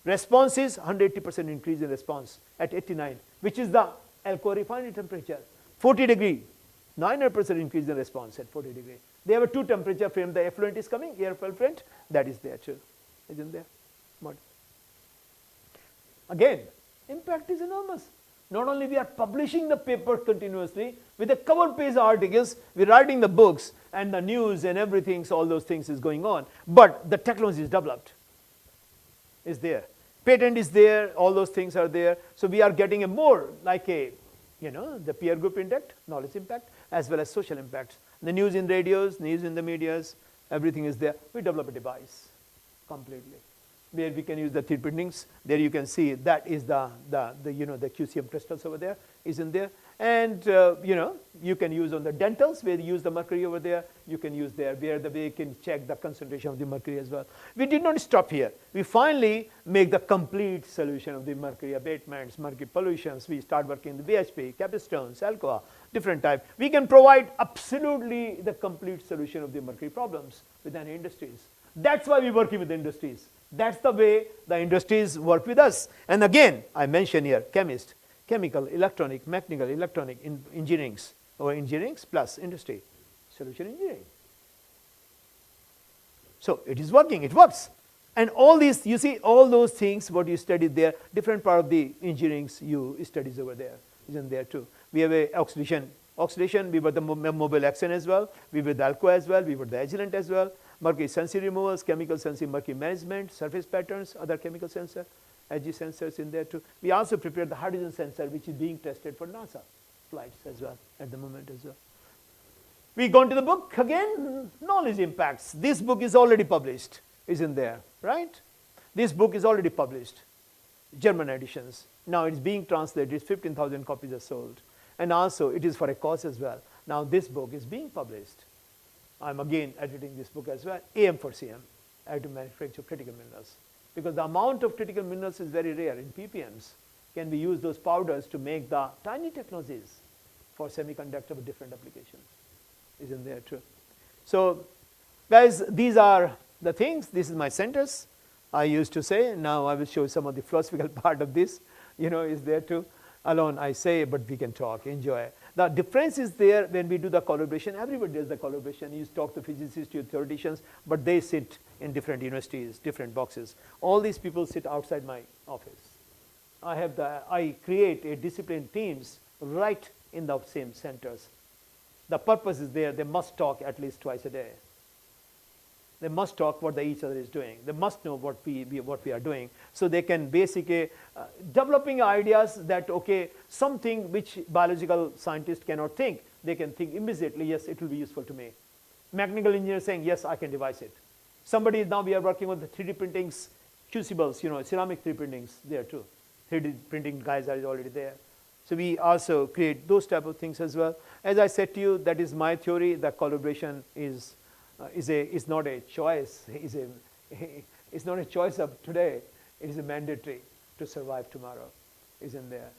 Speaker 2: Response is 180% increase in response at 89, which is the alcohol refinery temperature. 40 degree, 900% increase in response at 40 degree. They have a 2 temperature frame. The effluent is coming, air effluent, that is there too. Isn't there? What? Again, impact is enormous. Not only we are publishing the paper continuously, with the cover page articles, we're writing the books and the news and everything, so all those things is going on. But the technology is developed, is there. Patent is there, all those things are there. So we are getting a more like a, the peer group impact, knowledge impact, as well as social impact. The news in radios, news in the medias, everything is there. We develop a device completely, where we can use the 3D printings. There you can see that is the QCM crystals over there is in there. And you can use on the dentals where you use the mercury over there. You can use there where you can check the concentration of the mercury as well. We did not stop here. We finally make the complete solution of the mercury abatements, mercury pollutions. We start working in the BHP, capstones, alcohol, different type. We can provide absolutely the complete solution of the mercury problems with any industries. That's why we're working with the industries. That's the way the industries work with us. And again, I mention here chemist, chemical, electronic, mechanical, electronic, engineerings, or engineerings plus industry, solution engineering. So it is working, it works. And all these, you see, all those things what you studied there, different part of the engineerings you studies over there, isn't there too. We have a oxidation, we were the mobile hexane as well, we were the alcohol as well, we were the agilent as well. Mercury sensor removals, chemical sensing, mercury management, surface patterns, other chemical sensor, AG sensors in there too. We also prepared the hydrogen sensor, which is being tested for NASA flights as well at the moment as well. We go into the book again, knowledge impacts. This book is already published, isn't there, right? This book is already published, German editions. Now it's being translated, 15,000 copies are sold. And also it is for a cause as well. Now this book is being published. I'm again editing this book as well, AM for CM, additive manufacture of critical minerals. Because the amount of critical minerals is very rare in ppms. Can we use those powders to make the tiny technologies for semiconductor with different applications? Isn't there true? So guys, these are the things. This is my sentence I used to say. Now I will show some of the philosophical part of this, is there too. Alone I say, but we can talk, enjoy. The difference is there when we do the collaboration. Everybody does the collaboration. You talk to physicists, to theoreticians, but they sit in different universities, different boxes. All these people sit outside my office. I create a disciplined teams right in the same centers. The purpose is there. They must talk at least twice a day. They must talk what each other is doing. They must know what we are doing. So they can basically developing ideas that, okay, something which biological scientists cannot think, they can think immediately, yes, it will be useful to me. Mechanical engineer saying, yes, I can devise it. Somebody, now we are working with the 3D printings, crucibles, ceramic 3D printings there too. 3D printing guys are already there. So we also create those type of things as well. As I said to you, that is my theory, that collaboration is not a choice. It's not a choice of today. It is a mandatory to survive tomorrow, isn't there?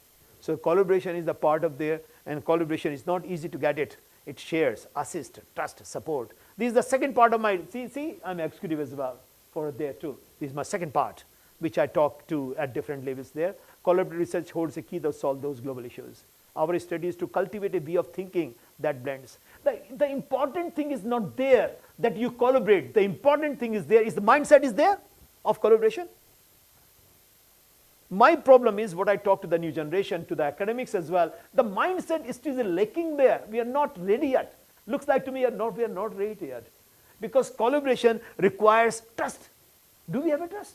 Speaker 2: So collaboration is the part of there, and collaboration is not easy to get it. It shares, assist, trust, support. This is the second part of my, see, I'm executive as well for there too. This is my second part, which I talk to at different levels there. Collaborative research holds a key to solve those global issues. Our study is to cultivate a way of thinking that blends. The important thing is not there that you collaborate. The important thing is there, is the mindset is there of collaboration. My problem is what I talk to the new generation, to the academics as well. The mindset is still lacking there. We are not ready yet. Looks like to me we are not ready yet. Because collaboration requires trust. Do we have a trust?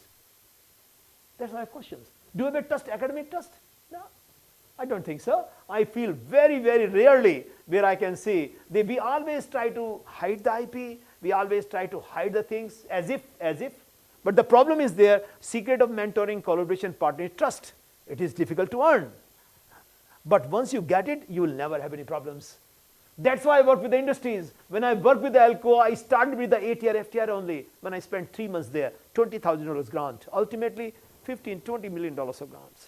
Speaker 2: That's my questions. Do we have a trust, academic trust? No. I don't think so. I feel very, very rarely where I can see we always try to hide the IP. We always try to hide the things as if. But the problem is there, secret of mentoring, collaboration, partner, trust. It is difficult to earn. But once you get it, you will never have any problems. That's why I work with the industries. When I work with the Alcoa, I started with the ATR, FTR only. When I spent 3 months there, $20,000 grant. Ultimately, $15, $20 million of grants.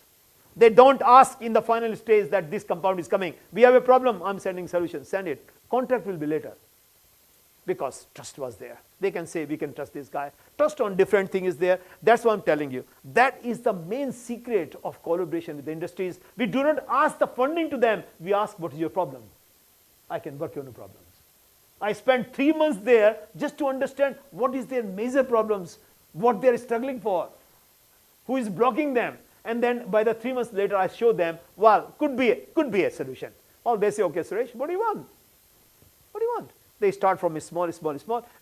Speaker 2: They don't ask in the final stage that this compound is coming. We have a problem, I'm sending solution, send it. Contract will be later. Because trust was there. They can say, we can trust this guy. Trust on different thing is there. That's what I'm telling you. That is the main secret of collaboration with the industries. We do not ask the funding to them. We ask, what is your problem? I can work on your problems. I spent 3 months there just to understand what is their major problems, what they are struggling for, who is blocking them. And then by the 3 months later, I show them, well, could be a solution. Or they say, okay, Suresh, what do you want? What do you want? They start from a small,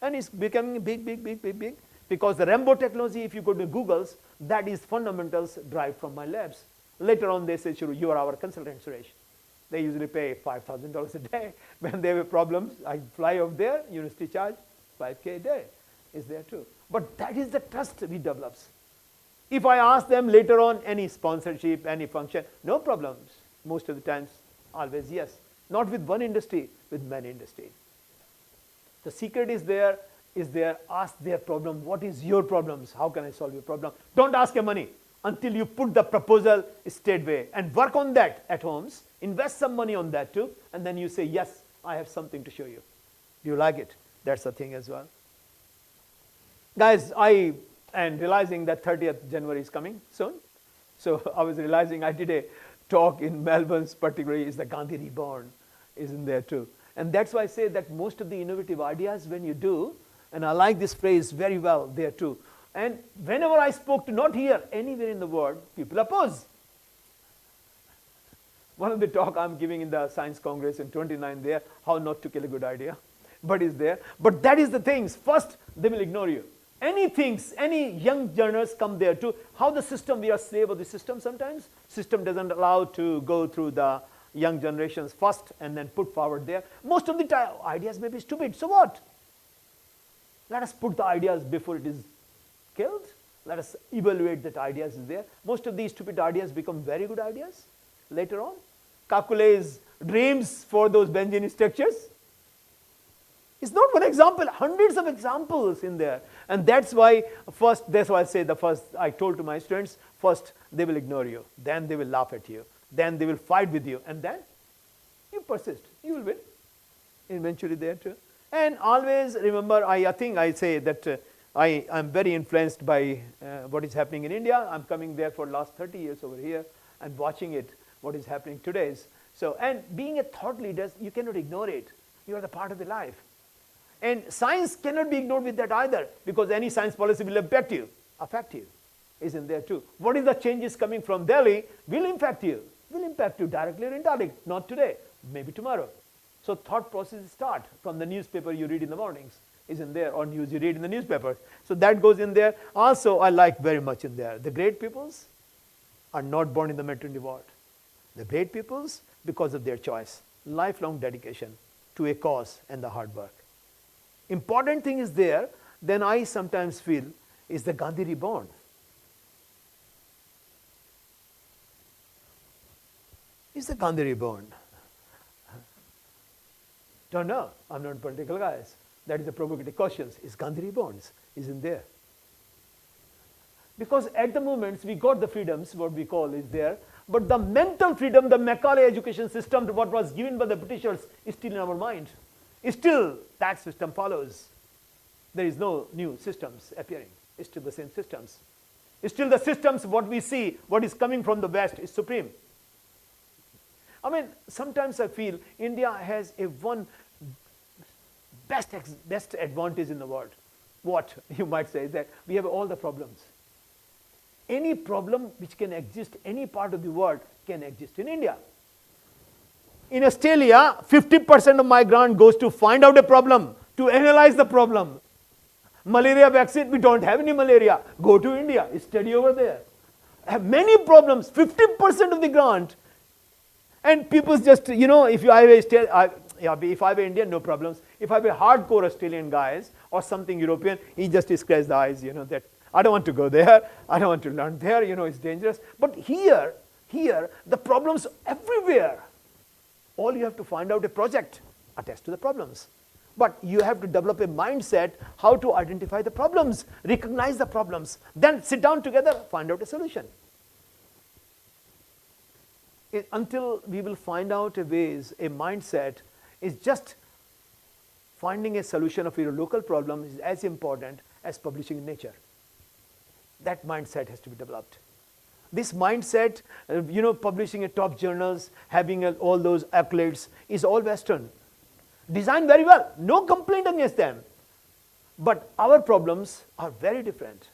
Speaker 2: and it's becoming big. Because the Rambo technology, if you go to Google's, that is fundamentals derived from my labs. Later on, they say, sure, you are our consultant, Suresh. They usually pay $5,000 a day. When they have problems, I fly over there, university charge, $5K a day is there too. But that is the trust we develop. If I ask them later on any sponsorship, any function, no problems. Most of the times, always yes. Not with one industry, with many industries. The secret is there, ask their problem. What is your problems? How can I solve your problem? Don't ask your money until you put the proposal straight way and work on that at homes. Invest some money on that too, and then you say, yes, I have something to show you. Do you like it? That's the thing as well. Guys, I am realizing that 30th January is coming soon. So I was realizing I did a talk in Melbourne, particularly is the Gandhi Reborn is in there too. And that's why I say that most of the innovative ideas when you do, and I like this phrase very well there too. And whenever I spoke to, not here, anywhere in the world, people oppose. One of the talk I'm giving in the Science Congress in 29 there, how not to kill a good idea, but is there. But that is the things. First, they will ignore you. Any things, any young journalists come there too. How the system, we are slave of the system sometimes. System doesn't allow to go through the young generations first and then put forward there. Most of the time, ideas may be stupid. So what? Let us put the ideas before it is killed. Let us evaluate that ideas is there. Most of these stupid ideas become very good ideas later on. Calcula's dreams for those Benjamin structures. It's not one example, hundreds of examples in there. And that's why first, that's why I say the first, I told to my students, first they will ignore you, then they will laugh at you, then they will fight with you, and then you persist, you will win. Eventually there too. And always remember, I think I say that I'm very influenced by what is happening in India. I'm coming there for the last 30 years over here and watching it, what is happening today. So, and being a thought leader, you cannot ignore it. You are the part of the life. And science cannot be ignored with that either, because any science policy will affect you, isn't there too? What is the changes coming from Delhi will impact you directly or indirectly, not today, maybe tomorrow. So thought process start from the newspaper you read in the mornings, isn't there, or news you read in the newspapers. So that goes in there. Also, I like very much in there. The great peoples are not born in the maternity ward. The great peoples, because of their choice, lifelong dedication to a cause and the hard work. Important thing is there, then I sometimes feel, is the Gandhi Reborn. Is the Gandhi Reborn? Don't know. I'm not political guys. That is a provocative question. Is Gandhi Reborn? Isn't there? Because at the moment we got the freedoms, what we call is there, but the mental freedom, the Macaulay education system, what was given by the Britishers, is still in our mind. Still, that system follows. There is no new systems appearing. It's still the same systems. It's still the systems, what we see, what is coming from the West is supreme. I mean, sometimes I feel India has a one best advantage in the world. What you might say is that we have all the problems. Any problem which can exist any part of the world can exist in India. In Australia, 50% of my grant goes to find out a problem, to analyze the problem. Malaria vaccine, we don't have any malaria. Go to India, study over there. I have many problems, 50% of the grant. And people just, you know, if I were Indian, no problems. If I were hardcore Australian guys or something European, he just scratches the eyes, you know, that I don't want to go there, I don't want to learn there, you know, it's dangerous. But here, the problems everywhere. All you have to find out a project attached to the problems. But you have to develop a mindset how to identify the problems, recognize the problems, then sit down together, find out a solution. Until we will find out a ways, a mindset is just finding a solution of your local problem is as important as publishing in Nature. That mindset has to be developed. This mindset, publishing in top journals, having all those accolades is all Western. Designed very well, no complaint against them. But our problems are very different.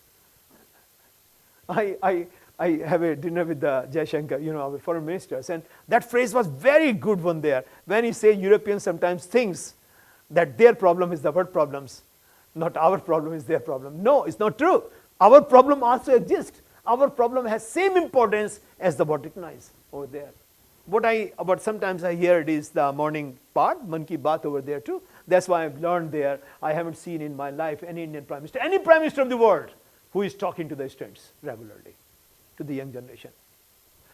Speaker 2: I have a dinner with Jaishankar, our foreign ministers, and that phrase was very good one there. When he say Europeans sometimes thinks that their problem is the world problems, not our problem is their problem. No, it's not true. Our problem also exists. Our problem has same importance as the what recognized over there. But sometimes I hear it is the morning part, Man Ki Baat over there too. That's why I've learned there. I haven't seen in my life any Indian Prime Minister, any Prime Minister of the world who is talking to the students regularly, to the young generation.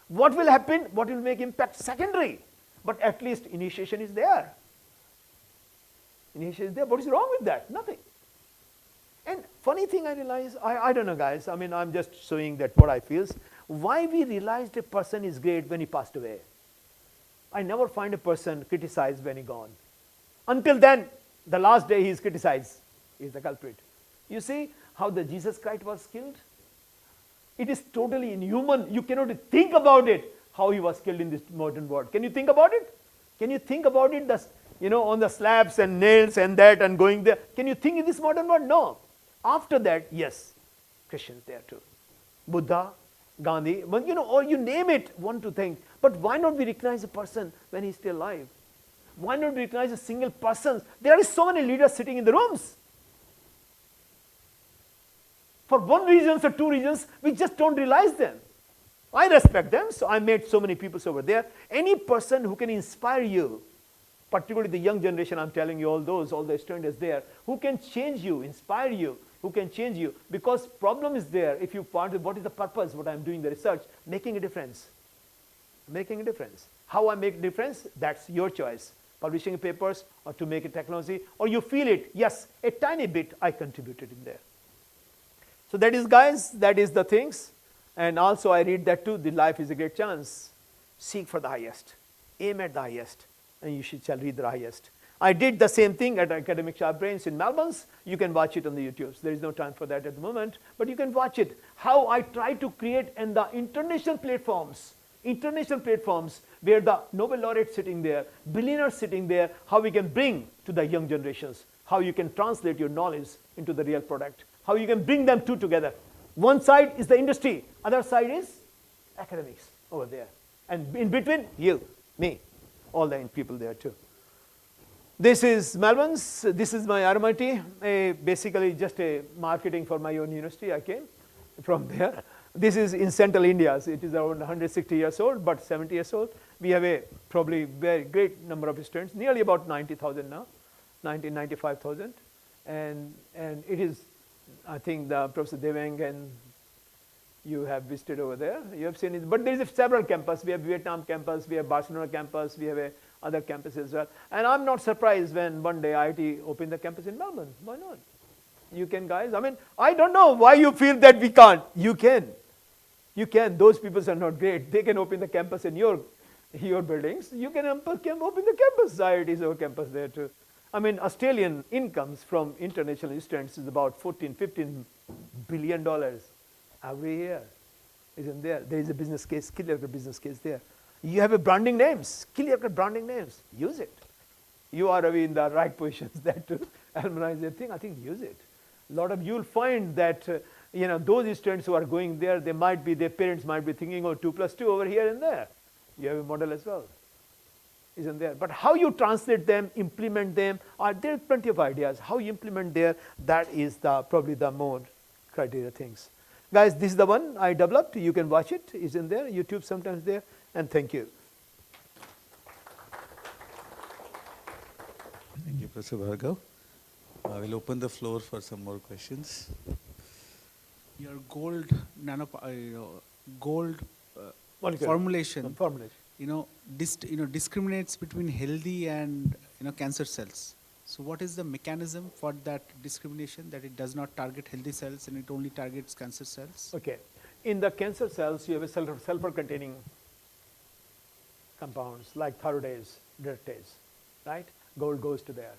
Speaker 2: What will happen? What will make impact? Secondary. But at least initiation is there. Initiation is there. What is wrong with that? Nothing. And funny thing I realize, I don't know guys, I'm just showing that what I feel. Why we realized a person is great when he passed away. I never find a person criticized when he gone. Until then, the last day he is criticized. He is the culprit. You see how the Jesus Christ was killed? It is totally inhuman. You cannot think about it, how he was killed in this modern world. Can you think about it? Can you think about it, on the slabs and nails and that and going there? Can you think in this modern world? No. After that, yes, Christians there too. Buddha, Gandhi, or you name it, one to think. But why not we recognize a person when he's still alive? Why not we recognize a single person? There are so many leaders sitting in the rooms. For one reason or two reasons, we just don't realize them. I respect them, so I met so many people over there. Any person who can inspire you, particularly the young generation, I'm telling you, all the students there, who can change you, inspire you, who can change you, because problem is there. If you find what is the purpose, what I'm doing the research, making a difference. Making a difference. How I make a difference, that's your choice. Publishing papers or to make a technology, or you feel it, yes, a tiny bit I contributed in there. So that is guys, that is the things. And also I read that too, the life is a great chance. Seek for the highest. Aim at the highest. And you shall read the highest. I did the same thing at Academic Sharp Brains in Melbourne. You can watch it on the YouTube. There is no time for that at the moment, but you can watch it. How I try to create in the international platforms where the Nobel laureates sitting there, billionaires sitting there, how we can bring to the young generations, how you can translate your knowledge into the real product, how you can bring them two together. One side is the industry, other side is academics over there. And in between, you, me, all the people there too. This is Melbourne's, this is my RMIT, basically just a marketing for my own university. I came from there. This is in central India, so it is around 160 years old, but 70 years old. We have a probably very great number of students, nearly about 90,000 now, 95,000. And it is, I think the Professor Devang and you have visited over there, you have seen it, but there is several campuses. We have Vietnam campus, we have Barcelona campus, we have other campuses as well. And I'm not surprised when one day IIT opened the campus in Melbourne. Why not? You can guys, I don't know why you feel that we can't. You can. You can. Those people are not great. They can open the campus in your buildings. You can open the campus. IIT is our campus there too. Australian incomes from international students is about $15 billion every year. Isn't there? There is a business case, clear business case there. You have a branding names, clear branding names. Use it. You are in the right positions there to alumnize their thing. I think use it. A lot of you will find that those students who are going there, their parents might be thinking, oh, 2 + 2 over here and there. You have a model as well. Isn't there? But how you translate them, implement them, there are plenty of ideas. How you implement there, that is probably the more criteria things. Guys, this is the one I developed. You can watch it. It's in there. YouTube sometimes there. And thank you.
Speaker 1: Thank you, Professor Bhargava. I will open the floor for some more questions.
Speaker 4: Your gold
Speaker 2: Molecule.
Speaker 4: formulation,
Speaker 2: Formulation.
Speaker 4: discriminates between healthy and cancer cells. So what is the mechanism for that discrimination, that it does not target healthy cells and it only targets cancer cells?
Speaker 2: Okay. In the cancer cells, you have a sulfur-containing compounds like thyroidase, reductase, right? Gold goes to there.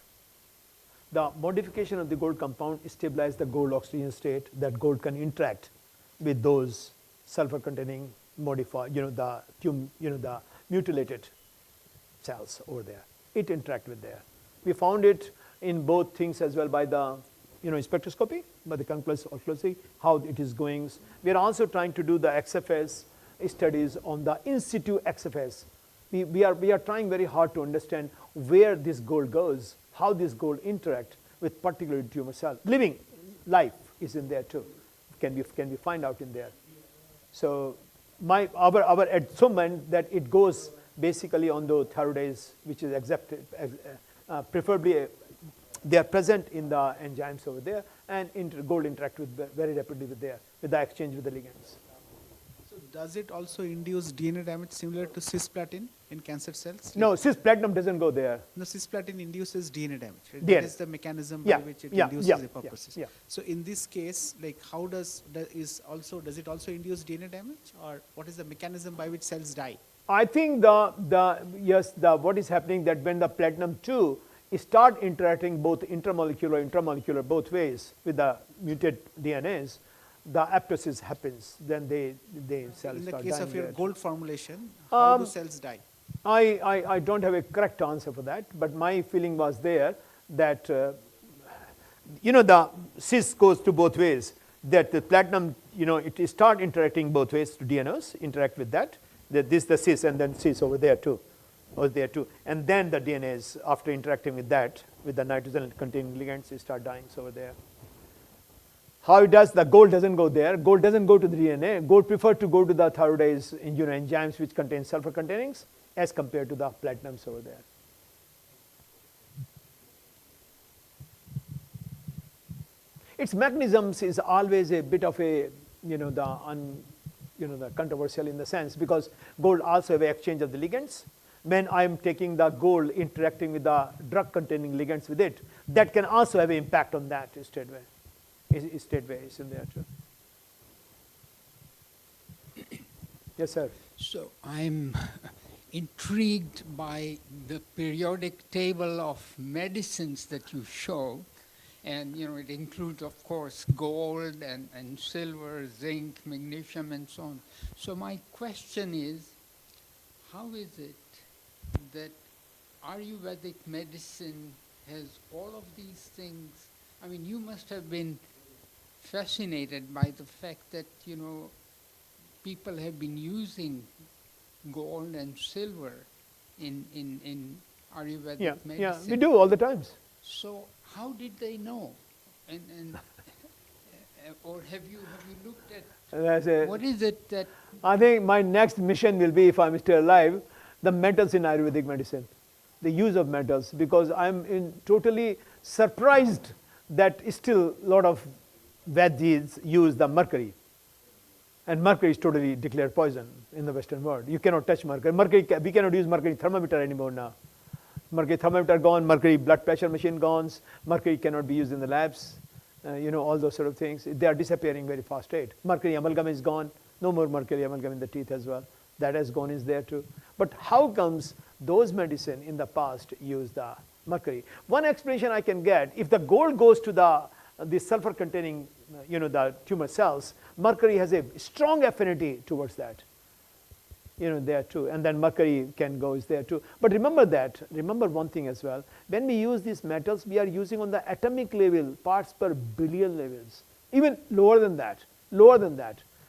Speaker 2: The modification of the gold compound stabilizes the gold oxygen state, that gold can interact with those sulfur-containing the mutilated cells over there. It interact with there. We found it in both things as well by the spectroscopy, by the conclusive how it is going. We are also trying to do the XFS studies on the in situ XFS. We are trying very hard to understand where this gold goes, how this gold interact with particular tumor cell. Living life is in there too. Can we find out in there? So our assessment that it goes basically on the thyroidase, which is accepted, preferably they are present in the enzymes over there, and gold interact with very rapidly with the exchange with the ligands.
Speaker 4: So does it also induce DNA damage similar to cisplatin in cancer cells?
Speaker 2: No, cisplatinum doesn't go there.
Speaker 4: No, cisplatin induces DNA damage. Right?
Speaker 2: DNA.
Speaker 4: That is the mechanism by which it induces apoptosis.
Speaker 2: Yeah.
Speaker 4: So in this case, like how does it also induce DNA damage, or what is the mechanism by which cells die?
Speaker 2: I think what is happening that when the platinum 2 start interacting both intramolecular both ways with the mutated DNAs, the apoptosis happens. Then they cells
Speaker 4: In the
Speaker 2: start
Speaker 4: case
Speaker 2: dying
Speaker 4: of your
Speaker 2: there.
Speaker 4: gold formulation, how do cells die?
Speaker 2: I don't have a correct answer for that, but my feeling was there that the cis goes to both ways. That the platinum, it start interacting both ways to DNAs, interact with that. This the cis and then cis over there too, and then the DNAs after interacting with that with the nitrogen containing ligands, they start dying over there. How it does? The gold doesn't go there. Gold doesn't go to the DNA. Gold prefer to go to the thyroidase enzymes which contain sulfur containings as compared to the platinums over there. Its mechanisms is always a bit of a the controversial in the sense, because gold also have an exchange of the ligands. When I am taking the gold interacting with the drug containing ligands with it, that can also have an impact on that stateway. Stateway is in there too. Yes, sir.
Speaker 5: So I'm intrigued by the periodic table of medicines that you show. And it includes, of course, gold and silver, zinc, magnesium, and so on. So my question is, how is it that Ayurvedic medicine has all of these things? I mean, you must have been fascinated by the fact that, people have been using gold and silver in Ayurvedic medicine.
Speaker 2: Yeah, we do all the times.
Speaker 5: So how did they know? And or have you looked at what is it that?
Speaker 2: I think my next mission will be, if I'm still alive, the metals in Ayurvedic medicine, the use of metals, because I'm totally surprised that still a lot of Vedis use the mercury, and mercury is totally declared poison in the Western world. You cannot touch mercury. We cannot use mercury thermometer anymore now. Mercury thermometer gone, mercury blood pressure machine gone, mercury cannot be used in the labs, all those sort of things. They are disappearing very fast rate. Mercury amalgam is gone, no more mercury amalgam in the teeth as well. That has gone is there too. But how comes those medicine in the past use the mercury? One explanation I can get, if the gold goes to the sulfur containing, the tumor cells, mercury has a strong affinity towards that. There too, and then mercury can go is there too. But remember one thing as well, when we use these metals, we are using on the atomic level, parts per billion levels, even lower than that.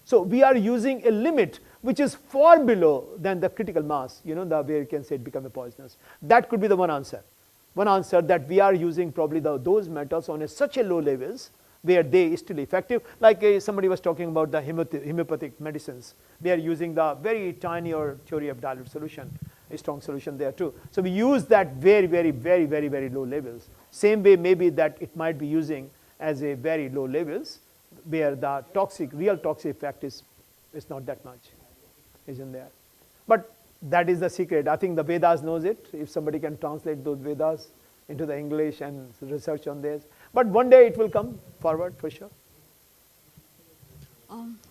Speaker 2: So we are using a limit which is far below than the critical mass, where you can say it become a poisonous. That could be the one answer. One answer, that we are using probably those metals on such a low levels where they still effective. Like somebody was talking about the homeopathic medicines. They are using the very tiny or theory of dilute solution, a strong solution there too. So we use that very, very, very, very, very low levels. Same way maybe that it might be using as a very low levels, where the real toxic effect is not that much, isn't there. But That is the secret. I think the Vedas knows it. If somebody can translate those Vedas into the English and research on this. But one day it will come forward for sure.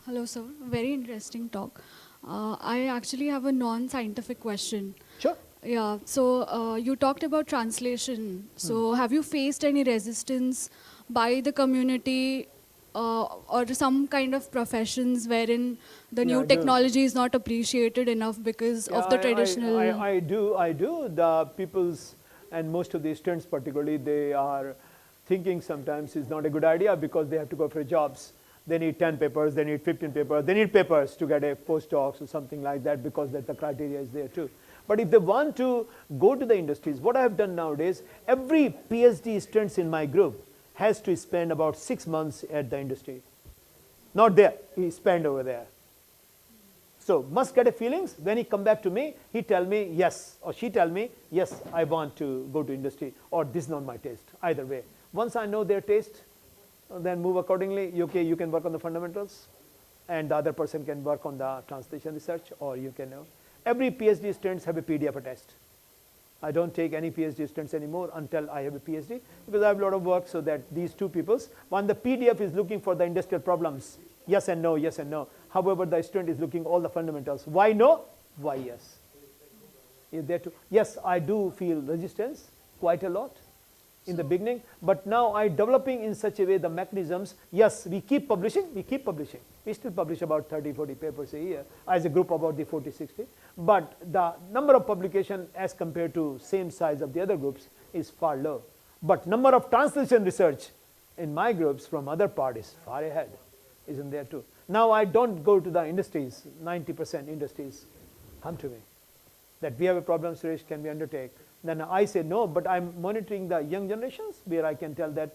Speaker 6: Hello, sir. Very interesting talk. I actually have a non-scientific question.
Speaker 2: Sure.
Speaker 6: Yeah, so you talked about translation. So have you faced any resistance by the community or some kind of professions wherein the
Speaker 2: Yeah,
Speaker 6: new
Speaker 2: I do.
Speaker 6: technology is not appreciated enough because
Speaker 2: Yeah,
Speaker 6: of the traditional...
Speaker 2: I do. The people's, and most of the students particularly, they are thinking sometimes it's not a good idea because they have to go for jobs. They need 10 papers, they need 15 papers, they need papers to get a postdocs or something like that because that the criteria is there too. But if they want to go to the industries, what I have done nowadays, every PhD students in my group has to spend about 6 months at the industry. Not there, he spend over there. So must get a feelings. When he come back to me, he tell me yes, or she tell me yes, I want to go to industry, or this is not my taste. Either way, once I know their taste, then move accordingly. Okay, you can work on the fundamentals, and the other person can work on the translation research, or you can know. Every PhD students have a PDF test. I don't take any PhD students anymore until I have a PhD because I have a lot of work. So that these two peoples, one the PDF is looking for the industrial problems, yes and no, yes and no. However, the student is looking all the fundamentals. Why no? Why yes? Is there to, yes, I do feel resistance quite a lot in the beginning, but now I developing in such a way the mechanisms. Yes, we keep publishing. We still publish about 30, 40 papers a year as a group, about the 40, 60. But the number of publication as compared to same size of the other groups is far low. But number of translation research in my groups from other part is far ahead, isn't there too? Now I don't go to the industries, 90% industries come to me that we have a problem, Suresh, can we undertake? Then I say no, but I'm monitoring the young generations where I can tell that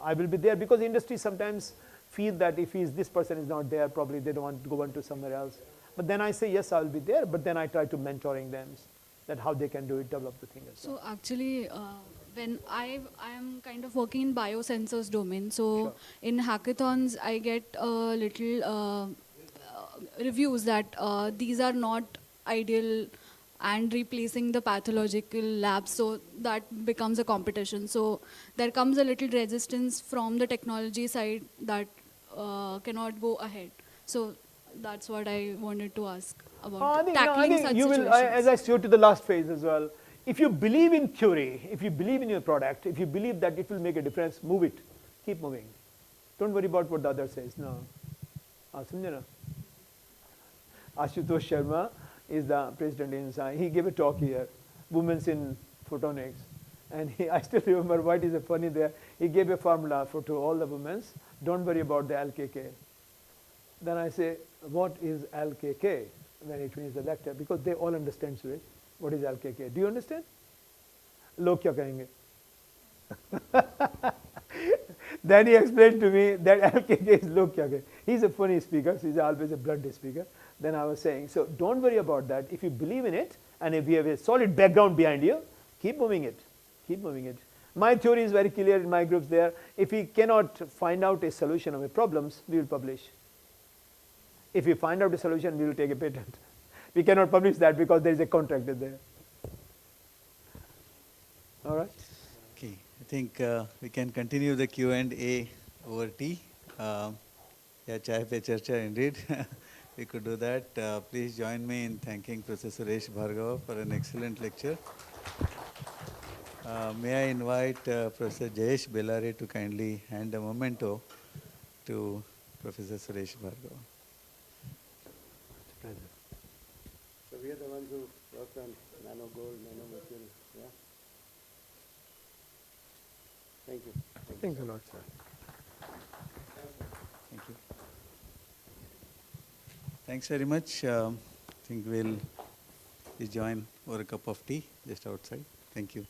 Speaker 2: I will be there because industry sometimes feel that if this person is not there, probably they don't want to go on to somewhere else. But then I say yes, I will be there, but then I try to mentoring them that how they can do it, develop the thing as well.
Speaker 6: So actually, when I am kind of working in biosensors domain, so
Speaker 2: Sure.
Speaker 6: in hackathons I get little reviews that these are not ideal and replacing the pathological labs, so that becomes a competition. So there comes a little resistance from the technology side that cannot go ahead. So that's what I wanted to ask about
Speaker 2: I think,
Speaker 6: tackling such
Speaker 2: you will,
Speaker 6: situations.
Speaker 2: as I showed to the last phase as well, if you believe in theory, if you believe in your product, if you believe that it will make a difference, move it. Keep moving. Don't worry about what the other says. No. Ashutosh Sharma is the president in science. He gave a talk here, Women's in Photonics. And I still remember what is funny there. He gave a formula to all the women. Don't worry about the LKK. Then I say, what is LKK when he finishes the lecture? Because they all understand, Suresh, what is LKK. Do you understand? Log kya kahenge? Then he explained to me that LKK is log kya kahenge. He's a funny speaker. He's always a blunt speaker. Then I was saying, so don't worry about that. If you believe in it, and if you have a solid background behind you, keep moving it. Keep moving it. My theory is very clear in my groups there. If we cannot find out a solution of a problems, we will publish. If we find out a solution, we will take a patent. We cannot publish that because there is a contract there. All right?
Speaker 1: Okay, I think we can continue the Q&A over tea. Yeah, chai pe charcha indeed. We could do that. Please join me in thanking Professor Suresh Bhargava for an excellent lecture. May I invite Professor Jayesh Bellare to kindly hand a memento to Professor Suresh Bhargava.
Speaker 7: So we are the ones who worked on nano gold, nano mercury. Yeah. Thank you.
Speaker 2: Thanks a lot, sir.
Speaker 1: Thank you. Thanks very much. I think we'll join over a cup of tea just outside. Thank you.